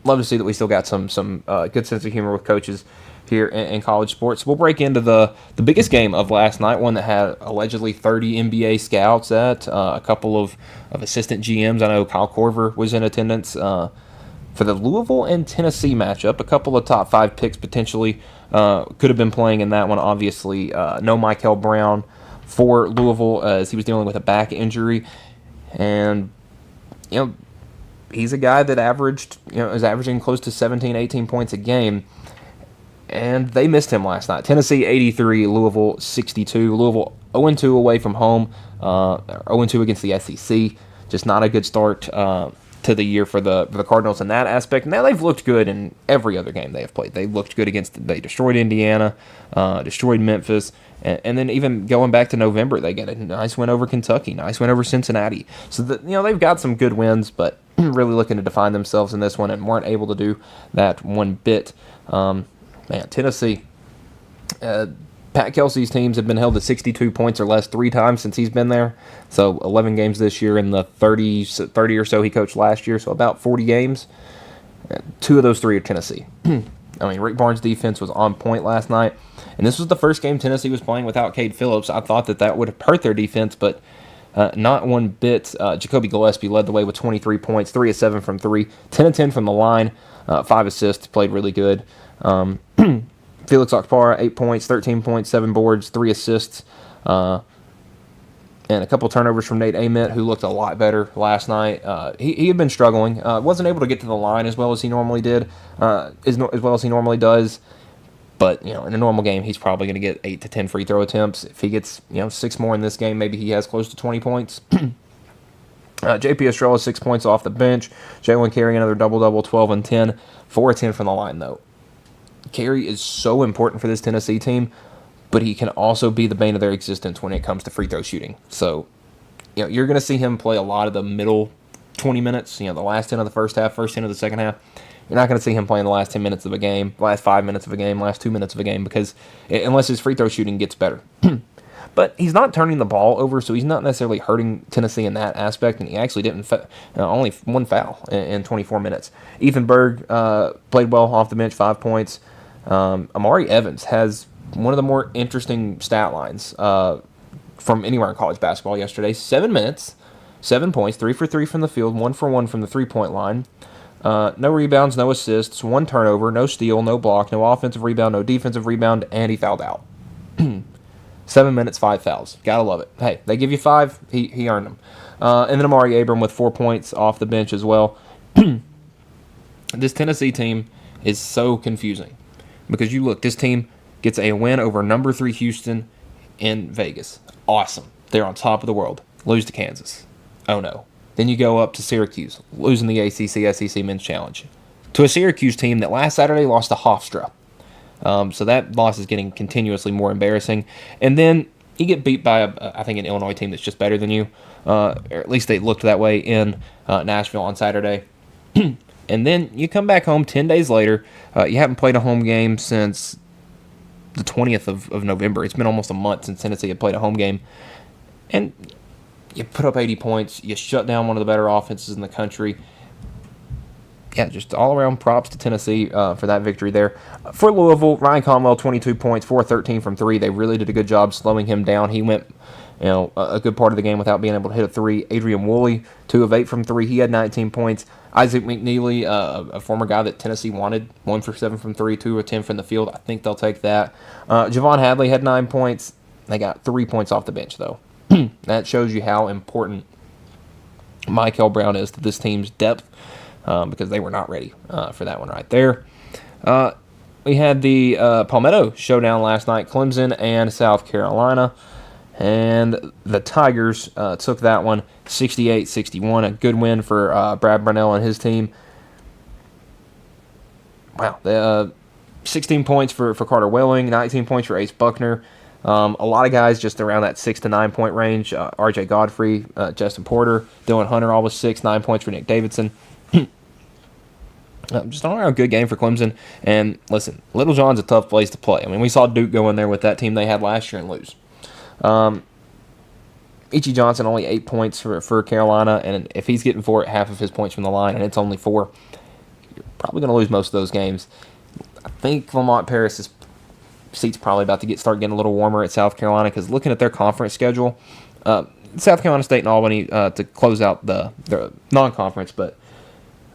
to see that we still got some good sense of humor with coaches here in college sports. We'll break into the biggest game of last night, one that had allegedly 30 NBA scouts at, a couple of assistant GMs. I know Kyle Korver was in attendance for the Louisville and Tennessee matchup. A couple of top 5 picks potentially could have been playing in that one. Obviously, no Michael Brown for Louisville as he was dealing with a back injury. And, he's a guy that is averaging close to 17, 18 points a game. And they missed him last night. Tennessee 83, Louisville 62. Louisville 0-2 away from home, 0-2 against the SEC. Just not a good start to the year for the Cardinals in that aspect. Now they've looked good in every other game they have played. They looked good they destroyed Indiana, destroyed Memphis, and then even going back to November, they got a nice win over Kentucky, nice win over Cincinnati. So they've got some good wins, but really looking to define themselves in this one and weren't able to do that one bit. Tennessee, Pat Kelsey's teams have been held to 62 points or less 3 times since he's been there. So 11 games this year in the 30 or so he coached last year, so about 40 games. 2 of those 3 are Tennessee. Rick Barnes' defense was on point last night, and this was the first game Tennessee was playing without Cade Phillips. I thought that would have hurt their defense, but not one bit. Jacoby Gillespie led the way with 23 points, 3 of 7 from 3, 10 of 10 from the line, 5 assists, played really good. Felix Okpara, 8 points, 13 points, 7 boards, 3 assists, and a couple turnovers from Nate Ament, who looked a lot better last night. He had been struggling, wasn't able to get to the line as well as he normally did, as well as he normally does. But in a normal game, he's probably going to get 8 to 10 free throw attempts. If he gets 6 more in this game, maybe he has close to 20 points. JP Estrella 6 points off the bench. Jalen Carey another double-double, 12 and 10, 4 of 10 from the line though. Carey is so important for this Tennessee team, but he can also be the bane of their existence when it comes to free throw shooting. So, you're going to see him play a lot of the middle 20 minutes, the last 10 of the first half, first 10 of the second half. You're not going to see him playing the last 10 minutes of a game, last 5 minutes of a game, last 2 minutes of a game, because unless his free throw shooting gets better. But he's not turning the ball over, so he's not necessarily hurting Tennessee in that aspect, and he actually didn't only 1 foul in 24 minutes. Ethan Berg played well off the bench, 5 points. Amari Evans has one of the more interesting stat lines from anywhere in college basketball yesterday. 7 minutes, 7 points, 3 for 3 from the field, 1 for 1 from the 3-point line. No rebounds, no assists, 1 turnover, no steal, no block, no offensive rebound, no defensive rebound, and he fouled out. 7 minutes, 5 fouls. Gotta love it. Hey, they give you 5, he earned them. And then Amari Abram with 4 points off the bench as well. This Tennessee team is so confusing because you look, this team gets a win over number 3 Houston in Vegas. Awesome. They're on top of the world. Lose to Kansas. Oh no. Then you go up to Syracuse, losing the ACC SEC Men's Challenge to a Syracuse team that last Saturday lost to Hofstra. So that loss is getting continuously more embarrassing. And then you get beat by, I think, an Illinois team that's just better than you. Or at least they looked that way in Nashville on Saturday. And then you come back home 10 days later. You haven't played a home game since the 20th of November. It's been almost a month since Tennessee had played a home game. And you put up 80 points. You shut down one of the better offenses in the country. Yeah, just all-around props to Tennessee for that victory there. For Louisville, Ryan Conwell, 22 points, 4-13 from 3. They really did a good job slowing him down. He went a good part of the game without being able to hit a 3. Adrian Woolley, 2 of 8 from 3. He had 19 points. Isaac McNeely, a former guy that Tennessee wanted, 1 for 7 from 3, 2 of 10 from the field. I think they'll take that. Javon Hadley had 9 points. They got 3 points off the bench, though. That shows you how important Michael Brown is to this team's depth. Because they were not ready for that one right there. We had the Palmetto showdown last night, Clemson and South Carolina. And the Tigers took that one 68-61. A good win for Brad Brownell and his team. Wow. 16 points for Carter Welling, 19 points for Ace Buckner. A lot of guys just around that 6 to 9 point range. R.J. Godfrey, Justin Porter, Dylan Hunter, all with 6, 9 points for Nick Davidson. Just an all-around good game for Clemson. And listen, Little John's a tough place to play. I mean, we saw Duke go in there with that team they had last year and lose. Ichi Johnson, only 8 points for Carolina. And if he's getting half of his points from the line and it's only 4, you're probably going to lose most of those games. I think Lamont Paris's seat's probably about to start getting a little warmer at South Carolina because looking at their conference schedule, South Carolina State and Albany to close out the non-conference, but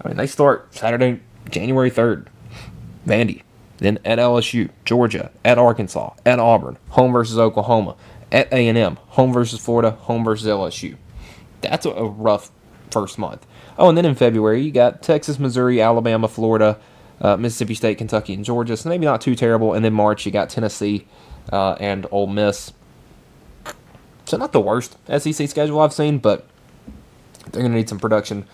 I mean, they start Saturday, January 3rd, Vandy, then at LSU, Georgia, at Arkansas, at Auburn, home versus Oklahoma, at A&M, home versus Florida, home versus LSU. That's a rough first month. Oh, and then in February, you got Texas, Missouri, Alabama, Florida, Mississippi State, Kentucky, and Georgia, so maybe not too terrible. And then March, you got Tennessee and Ole Miss. So not the worst SEC schedule I've seen, but they're going to need some production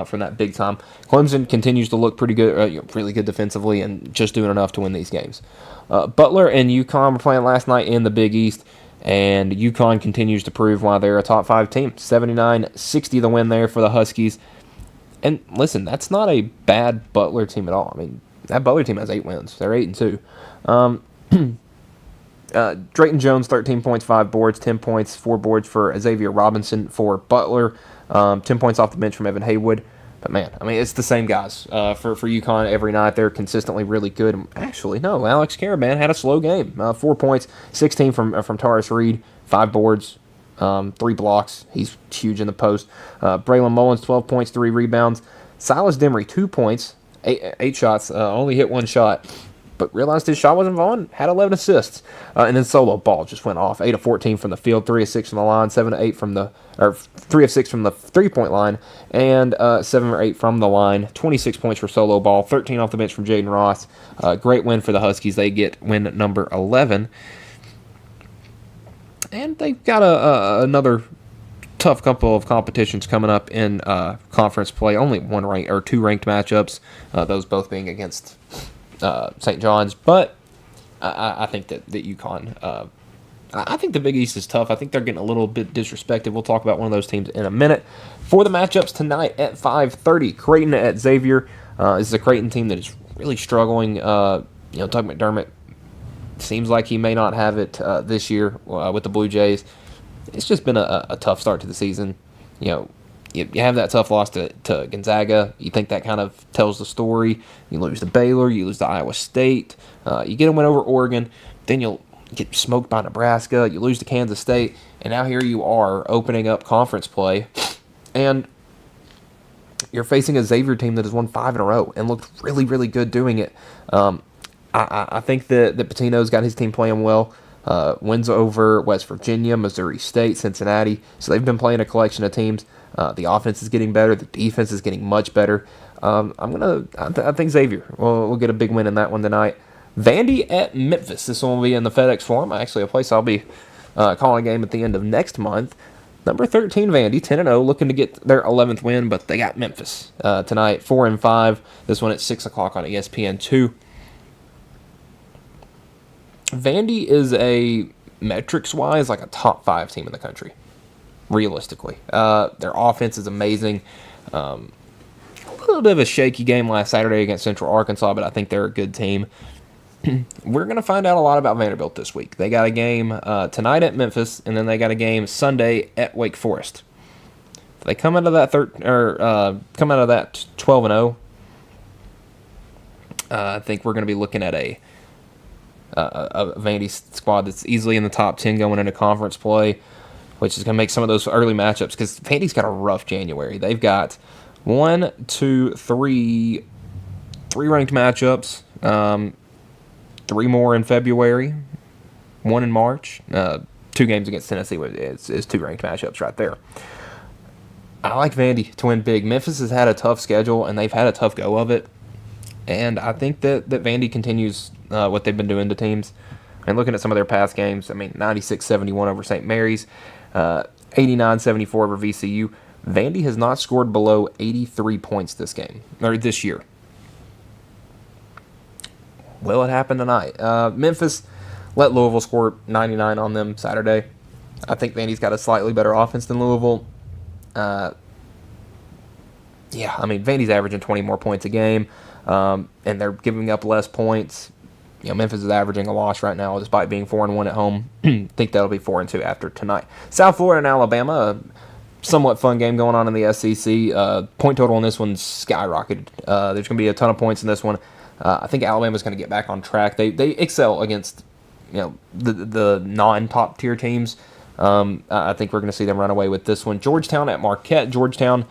from that big time. Clemson continues to look pretty good, really good defensively, and just doing enough to win these games. Butler and UConn were playing last night in the Big East, and UConn continues to prove why they're a top 5 team. 79-60 the win there for the Huskies. And listen, that's not a bad Butler team at all. I mean, that Butler team has 8 wins. They're 8-2. Drayton Jones, 13 points, 5 boards, 10 points, 4 boards for Xavier Robinson for Butler. 10 points off the bench from Evan Haywood. But, man, I mean, it's the same guys for UConn every night. They're consistently really good. Actually, no, Alex Caravan had a slow game. 4 points, 16 from Taurus Reed, 5 boards, 3 blocks. He's huge in the post. Braylon Mullins, 12 points, 3 rebounds. Silas Demery, 2 points, 8 shots, only hit 1 shot. But realized his shot wasn't falling, had 11 assists. And then Solo Ball just went off. 8 of 14 from the field, 3 of 6 from the line, 3 of 6 from the 3-point line, and 7 or 8 from the line. 26 points for Solo Ball, 13 off the bench from Jaden Ross. Great win for the Huskies. They get win number 11. And they've got another tough couple of competitions coming up in conference play. Only 2 ranked matchups, those both being against St. John's, but I think that UConn, I think the Big East is tough. I think they're getting a little bit disrespected. We'll talk about one of those teams in a minute. For the matchups tonight at 5:30, Creighton at Xavier. This is a Creighton team that is really struggling. Doug McDermott seems like he may not have it this year with the Blue Jays. It's just been a tough start to the season. You have that tough loss to Gonzaga. You think that kind of tells the story. You lose to Baylor. You lose to Iowa State. You get a win over Oregon. Then you'll get smoked by Nebraska. You lose to Kansas State. And now here you are opening up conference play. And you're facing a Xavier team that has won 5 in a row and looked really, really good doing it. I think that Pitino's got his team playing well. Wins over West Virginia, Missouri State, Cincinnati. So they've been playing a collection of teams. The offense is getting better. The defense is getting much better. I think Xavier will get a big win in that one tonight. Vandy at Memphis. This one will be in the FedEx Forum. Actually, a place I'll be calling a game at the end of next month. Number 13 Vandy, 10-0, looking to get their 11th win, but they got Memphis tonight, 4-5. This one at 6 o'clock on ESPN2. Vandy is a metrics-wise like a top 5 team in the country, realistically. Their offense is amazing. A little bit of a shaky game last Saturday against Central Arkansas, but I think they're a good team. We're going to find out a lot about Vanderbilt this week. They got a game tonight at Memphis, and then they got a game Sunday at Wake Forest. If they come out of that 12-0, I think we're going to be looking at a Vandy squad that's easily in the top 10 going into conference play, which is going to make some of those early matchups, because Vandy's got a rough January. They've got 3 ranked matchups. 3 more in February, 1 in March. 2 games against Tennessee is 2 ranked matchups right there. I like Vandy to win big. Memphis has had a tough schedule, and they've had a tough go of it. And I think that Vandy continues what they've been doing to teams. And looking at some of their past games, 96-71 over St. Mary's, 89-74 over VCU. Vandy has not scored below 83 points this year. Will it happen tonight? Memphis let Louisville score 99 on them Saturday. I think Vandy's got a slightly better offense than Louisville. Vandy's averaging 20 more points a game, and they're giving up less points. Memphis is averaging a loss right now despite being 4-1 at home. Think that'll be 4-2 after tonight. South Florida and Alabama, a somewhat fun game going on in the SEC. Point total in this one's skyrocketed. There's going to be a ton of points in this one. I think Alabama's going to get back on track. They excel against the non-top tier teams. I think we're going to see them run away with this one. Georgetown at Marquette. Georgetown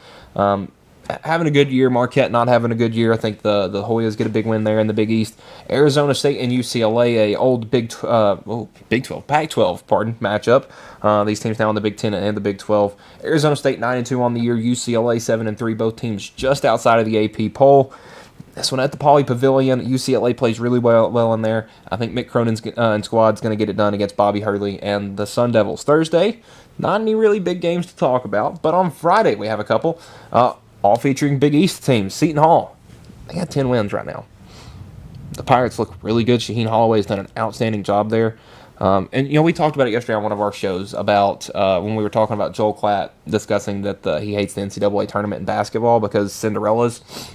having a good year. Marquette not having a good year. I think the Hoyas get a big win there in the Big East. Arizona State and UCLA, a old Pac-12 matchup. These teams now in the Big Ten and the Big 12. Arizona State 9-2 on the year. UCLA 7-3. Both teams just outside of the AP poll. This one at the Pauley Pavilion. UCLA plays really well in there. I think Mick Cronin's squad's going to get it done against Bobby Hurley and the Sun Devils. Thursday, not any really big games to talk about, but on Friday we have a couple, all featuring Big East teams. Seton Hall, they got 10 wins right now. The Pirates look really good. Shaheen Holloway's done an outstanding job there. We talked about it yesterday on one of our shows about when we were talking about Joel Klatt discussing that he hates the NCAA tournament in basketball because Cinderellas.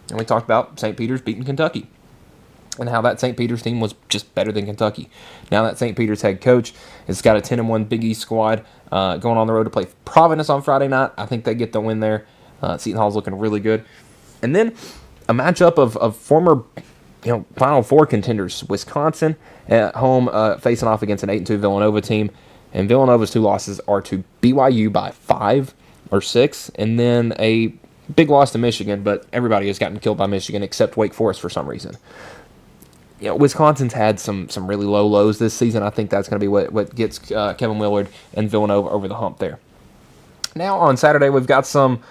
And we talked about St. Peter's beating Kentucky and how that St. Peter's team was just better than Kentucky. Now that St. Peter's head coach has got a 10-1 Big East squad going on the road to play Providence on Friday night. I think they get the win there. Seton Hall's looking really good. And then a matchup of former Final Four contenders. Wisconsin at home facing off against an 8-2 Villanova team. And Villanova's 2 losses are to BYU by 5 or 6. And then a big loss to Michigan, but everybody has gotten killed by Michigan except Wake Forest for some reason. Wisconsin's had some really low lows this season. I think that's going to be what gets Kevin Willard and Villanova over the hump there. Now on Saturday, we've got some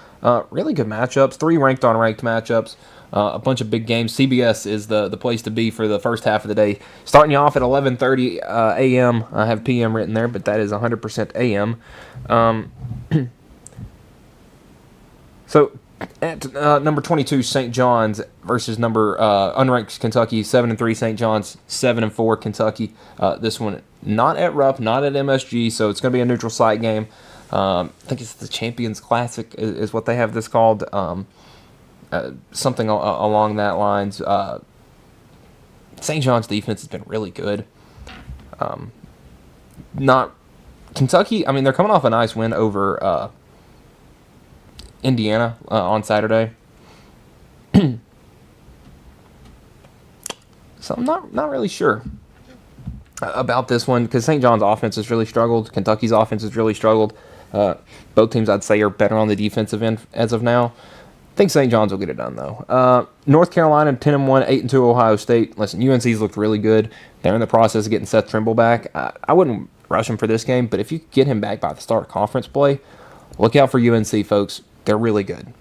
really good matchups, 3 ranked on ranked matchups, a bunch of big games. CBS is the place to be for the first half of the day. Starting you off at 11:30 a.m. I have p.m. written there, but that is 100% a.m. So at number 22, St. John's versus number unranked Kentucky, 7-3 St. John's, 7-4 Kentucky. This one not at Rupp, not at MSG, so it's going to be a neutral site game. I think it's the Champions Classic is what they have this called. Something along that lines. St. John's defense has been really good. Not Kentucky. They're coming off a nice win over Indiana on Saturday. So I'm not really sure about this one because St. John's offense has really struggled. Kentucky's offense has really struggled. Both teams, I'd say, are better on the defensive end as of now. I think St. John's will get it done, though. North Carolina, 10-1, 8-2 Ohio State. Listen, UNC's looked really good. They're in the process of getting Seth Trimble back. I wouldn't rush him for this game, but if you get him back by the start of conference play, look out for UNC, folks. They're really good.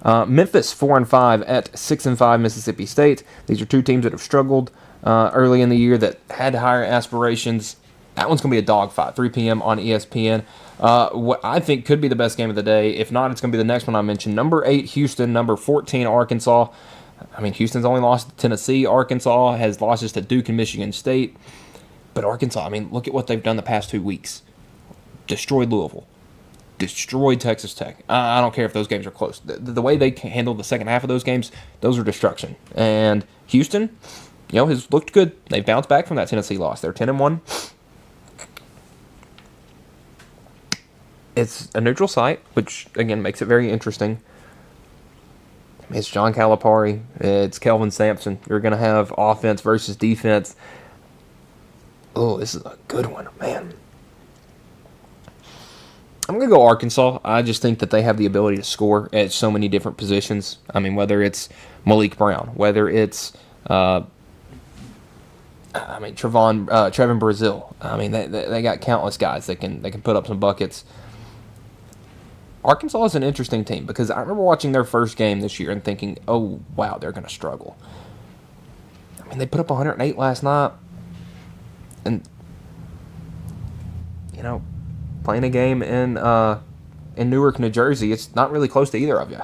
Memphis, 4-5 at 6-5 Mississippi State. These are two teams that have struggled early in the year that had higher aspirations. That one's going to be a dogfight, 3 p.m. on ESPN. What I think could be the best game of the day. If not, it's going to be the next one I mentioned. Number 8, Houston. Number 14, Arkansas. I mean, Houston's only lost to Tennessee. Arkansas has losses to Duke and Michigan State. But Arkansas, I mean, look at what they've done the past 2 weeks. Destroyed Louisville. Destroyed Texas Tech. I don't care if those games are close. The way they handled the second half of those games, those are destruction. And Houston, has looked good. They've bounced back from that Tennessee loss. They're 10-1. It's a neutral site, which, again, makes it very interesting. It's John Calipari. It's Kelvin Sampson. You're going to have offense versus defense. Oh, this is a good one, man. I'm going to go Arkansas. I just think that they have the ability to score at so many different positions. I mean, whether it's Malik Brown, whether it's Trevin Brazile. I mean, they got countless guys that can put up some buckets. Arkansas is an interesting team because I remember watching their first game this year and thinking, oh, wow, they're going to struggle. I mean, they put up 108 last night. And, playing a game in Newark, New Jersey, it's not really close to either of you.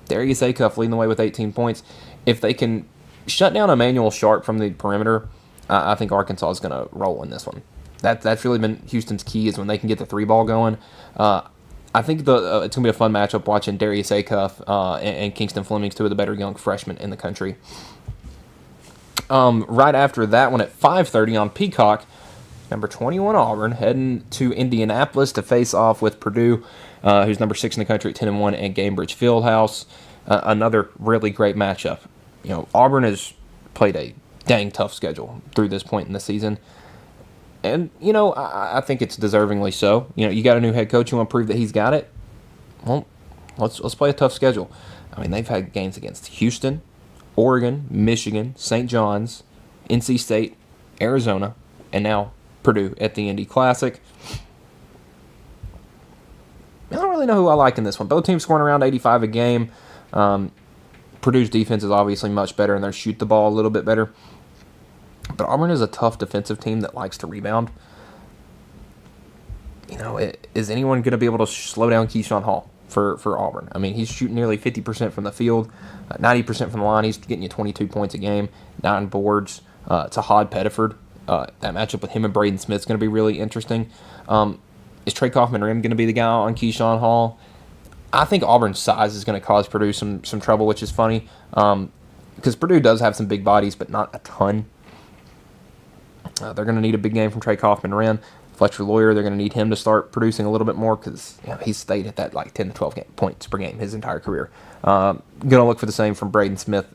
Darius Acuff leading the way with 18 points. If they can shut down Emmanuel Sharp from the perimeter, I think Arkansas is going to roll in this one. That's really been Houston's key is when they can get the 3-ball going. I think it's going to be a fun matchup watching Darius Acuff and Kingston Flemings, two of the better young freshmen in the country. Right after that one at 5:30 on Peacock, number 21 Auburn heading to Indianapolis to face off with Purdue, who's number 6 in the country at 10-1 at Gainbridge Fieldhouse. Another really great matchup. Auburn has played a dang tough schedule through this point in the season. And, I think it's deservingly so. You got a new head coach. You want to prove that he's got it? Well, let's play a tough schedule. I mean, they've had games against Houston, Oregon, Michigan, St. John's, NC State, Arizona, and now Purdue at the Indy Classic. I don't really know who I like in this one. Both teams scoring around 85 a game. Purdue's defense is obviously much better, and they shoot the ball a little bit better. But Auburn is a tough defensive team that likes to rebound. Is anyone going to be able to slow down Keyshawn Hall for Auburn? I mean, he's shooting nearly 50% from the field, 90% from the line. He's getting you 22 points a game, 9 boards. Tahad Pettiford. That matchup with him and Braden Smith is going to be really interesting. Is Trey Kaufman-Rim going to be the guy on Keyshawn Hall? I think Auburn's size is going to cause Purdue some trouble, which is funny because Purdue does have some big bodies, but not a ton. They're going to need a big game from Trey Kaufman-Rim. Fletcher Lawyer, they're going to need him to start producing a little bit more because he's stayed at that 10 to 12 points per game his entire career. Going to look for the same from Braden Smith.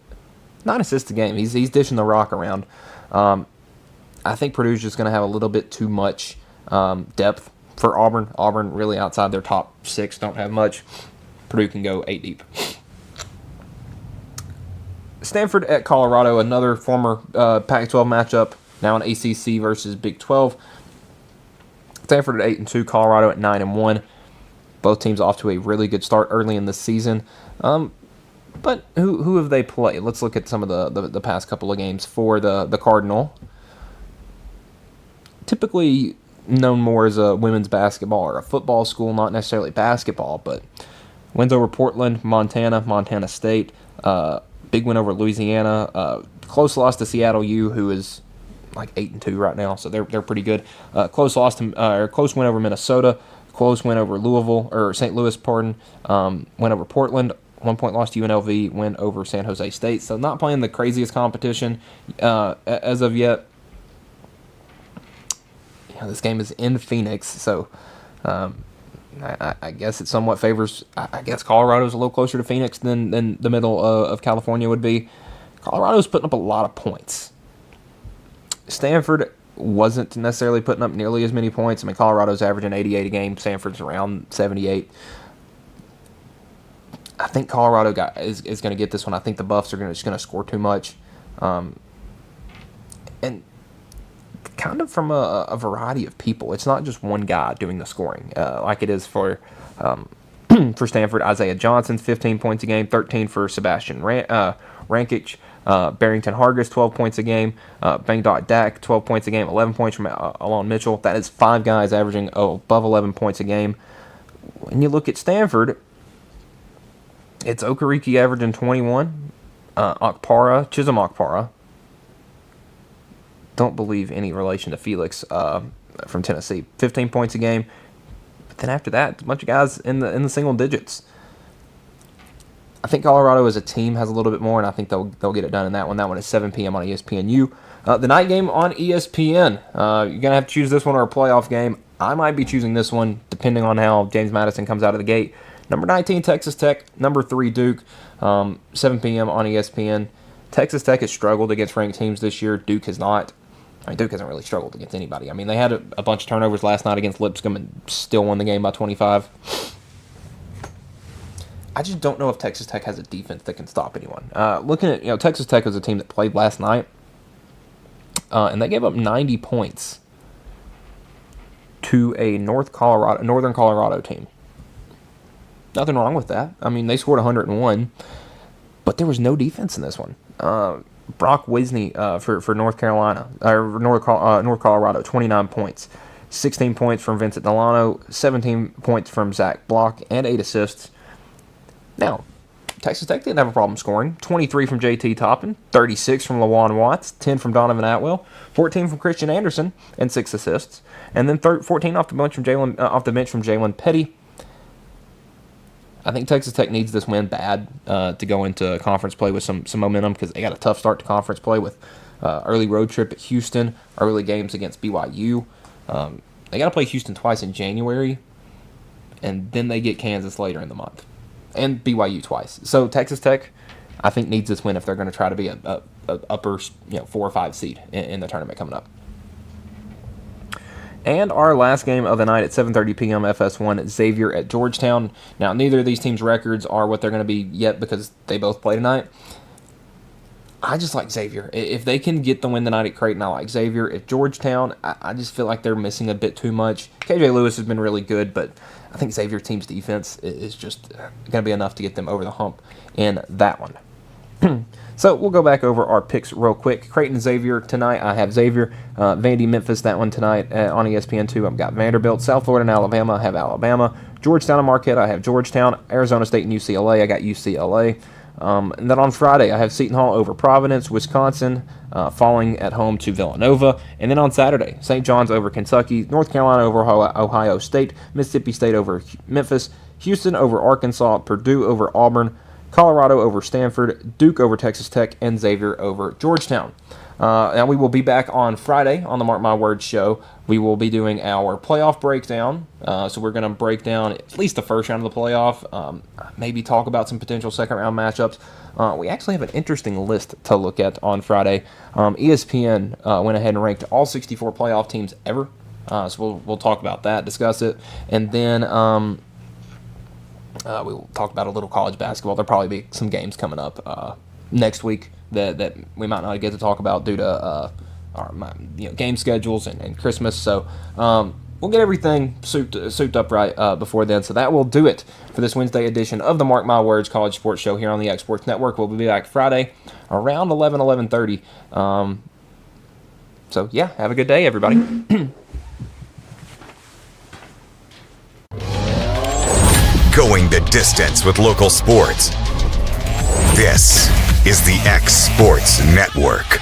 9 assists a game. He's dishing the rock around. I think Purdue's just going to have a little bit too much depth for Auburn. Auburn really outside their top 6 don't have much. Purdue can go 8 deep. Stanford at Colorado, another former Pac-12 matchup. Now an ACC versus Big 12. Stanford at 8-2, Colorado at 9-1. Both teams off to a really good start early in the season. But who have they played? Let's look at some of the past couple of games for the Cardinal. Typically known more as a women's basketball or a football school, not necessarily basketball, but wins over Portland, Montana State, big win over Louisiana, close loss to Seattle U, who is like 8-2 right now, so they're pretty good. Close win over Minnesota, close win over St. Louis, win over Portland, 1-point loss to UNLV, win over San Jose State. So not playing the craziest competition as of yet. This game is in Phoenix, so I guess it somewhat favors. I guess Colorado's a little closer to Phoenix than the middle of California would be. Colorado's putting up a lot of points. Stanford wasn't necessarily putting up nearly as many points. I mean, Colorado's averaging 88 a game. Stanford's around 78. I think Colorado is going to get this one. I think the Buffs are just going to score too much. And kind of from a variety of people. It's not just one guy doing the scoring like it is for for Stanford. Isaiah Johnson's 15 points a game, 13 for Sebastian Rankic. Barrington Hargis, 12 points a game. Bangdot Dak, 12 points a game, 11 points from Alon Mitchell. That is 5 guys averaging above 11 points a game. When you look at Stanford, it's Okereke averaging 21. Chisholm Okpara. Don't believe any relation to Felix from Tennessee. 15 points a game. But then after that, a bunch of guys in the single digits. I think Colorado as a team has a little bit more, and I think they'll get it done in that one. That one is 7 p.m. on ESPNU. The night game on ESPN. You're going to have to choose this one or a playoff game. I might be choosing this one, depending on how James Madison comes out of the gate. Number 19, Texas Tech. Number 3, Duke. 7 p.m. on ESPN. Texas Tech has struggled against ranked teams this year. Duke has not. I mean, Duke hasn't really struggled against anybody. I mean, they had a bunch of turnovers last night against Lipscomb and still won the game by 25. I just don't know if Texas Tech has a defense that can stop anyone. Looking at, Texas Tech was a team that played last night, and they gave up 90 points to a Northern Colorado team. Nothing wrong with that. I mean, they scored 101, but there was no defense in this one. Brock Wisney for North Colorado, 29 points. 16 points from Vincent Delano, 17 points from Zach Block, and 8 assists. Now, Texas Tech didn't have a problem scoring. 23 from J.T. Toppin, 36 from LaJuan Watts, 10 from Donovan Atwell, 14 from Christian Anderson, and 6 assists. And then 14 off the bench from Jalen Petty. I think Texas Tech needs this win bad to go into conference play with some momentum, because they got a tough start to conference play with early road trip at Houston, early games against BYU. They got to play Houston twice in January, and then they get Kansas later in the month, and BYU twice. So Texas Tech, I think, needs this win if they're going to try to be a upper 4 or 5 seed in the tournament coming up. And our last game of the night at 7:30 p.m. FS1, Xavier at Georgetown. Now, neither of these teams' records are what they're going to be yet because they both play tonight. I just like Xavier. If they can get the win tonight at Creighton, I like Xavier. At Georgetown, I just feel like they're missing a bit too much. KJ Lewis has been really good, but I think Xavier's team's defense is just going to be enough to get them over the hump in that one. So we'll go back over our picks real quick. Creighton Xavier tonight. I have Xavier. Vandy Memphis, that one tonight on ESPN2. I've got Vanderbilt. South Florida and Alabama, I have Alabama. Georgetown and Marquette, I have Georgetown. Arizona State and UCLA, I got UCLA. And then on Friday, I have Seton Hall over Providence. Wisconsin falling at home to Villanova. And then on Saturday, St. John's over Kentucky. North Carolina over Ohio State. Mississippi State over Memphis. Houston over Arkansas. Purdue over Auburn. Colorado over Stanford, Duke over Texas Tech, and Xavier over Georgetown. Now we will be back on Friday on the Mark My Words show. We will be doing our playoff breakdown. So we're going to break down at least the first round of the playoff, maybe talk about some potential second round matchups. We actually have an interesting list to look at on Friday. ESPN went ahead and ranked all 64 playoff teams ever. So we'll talk about that, discuss it, and then we will talk about a little college basketball. There'll probably be some games coming up next week that we might not get to talk about due to our game schedules and Christmas. So we'll get everything souped up right before then. So that will do it for this Wednesday edition of the Mark My Words College Sports Show here on the X Sports Network. We'll be back Friday around 11:30. So yeah, have a good day, everybody. Going the distance with local sports. This is the X Sports Network.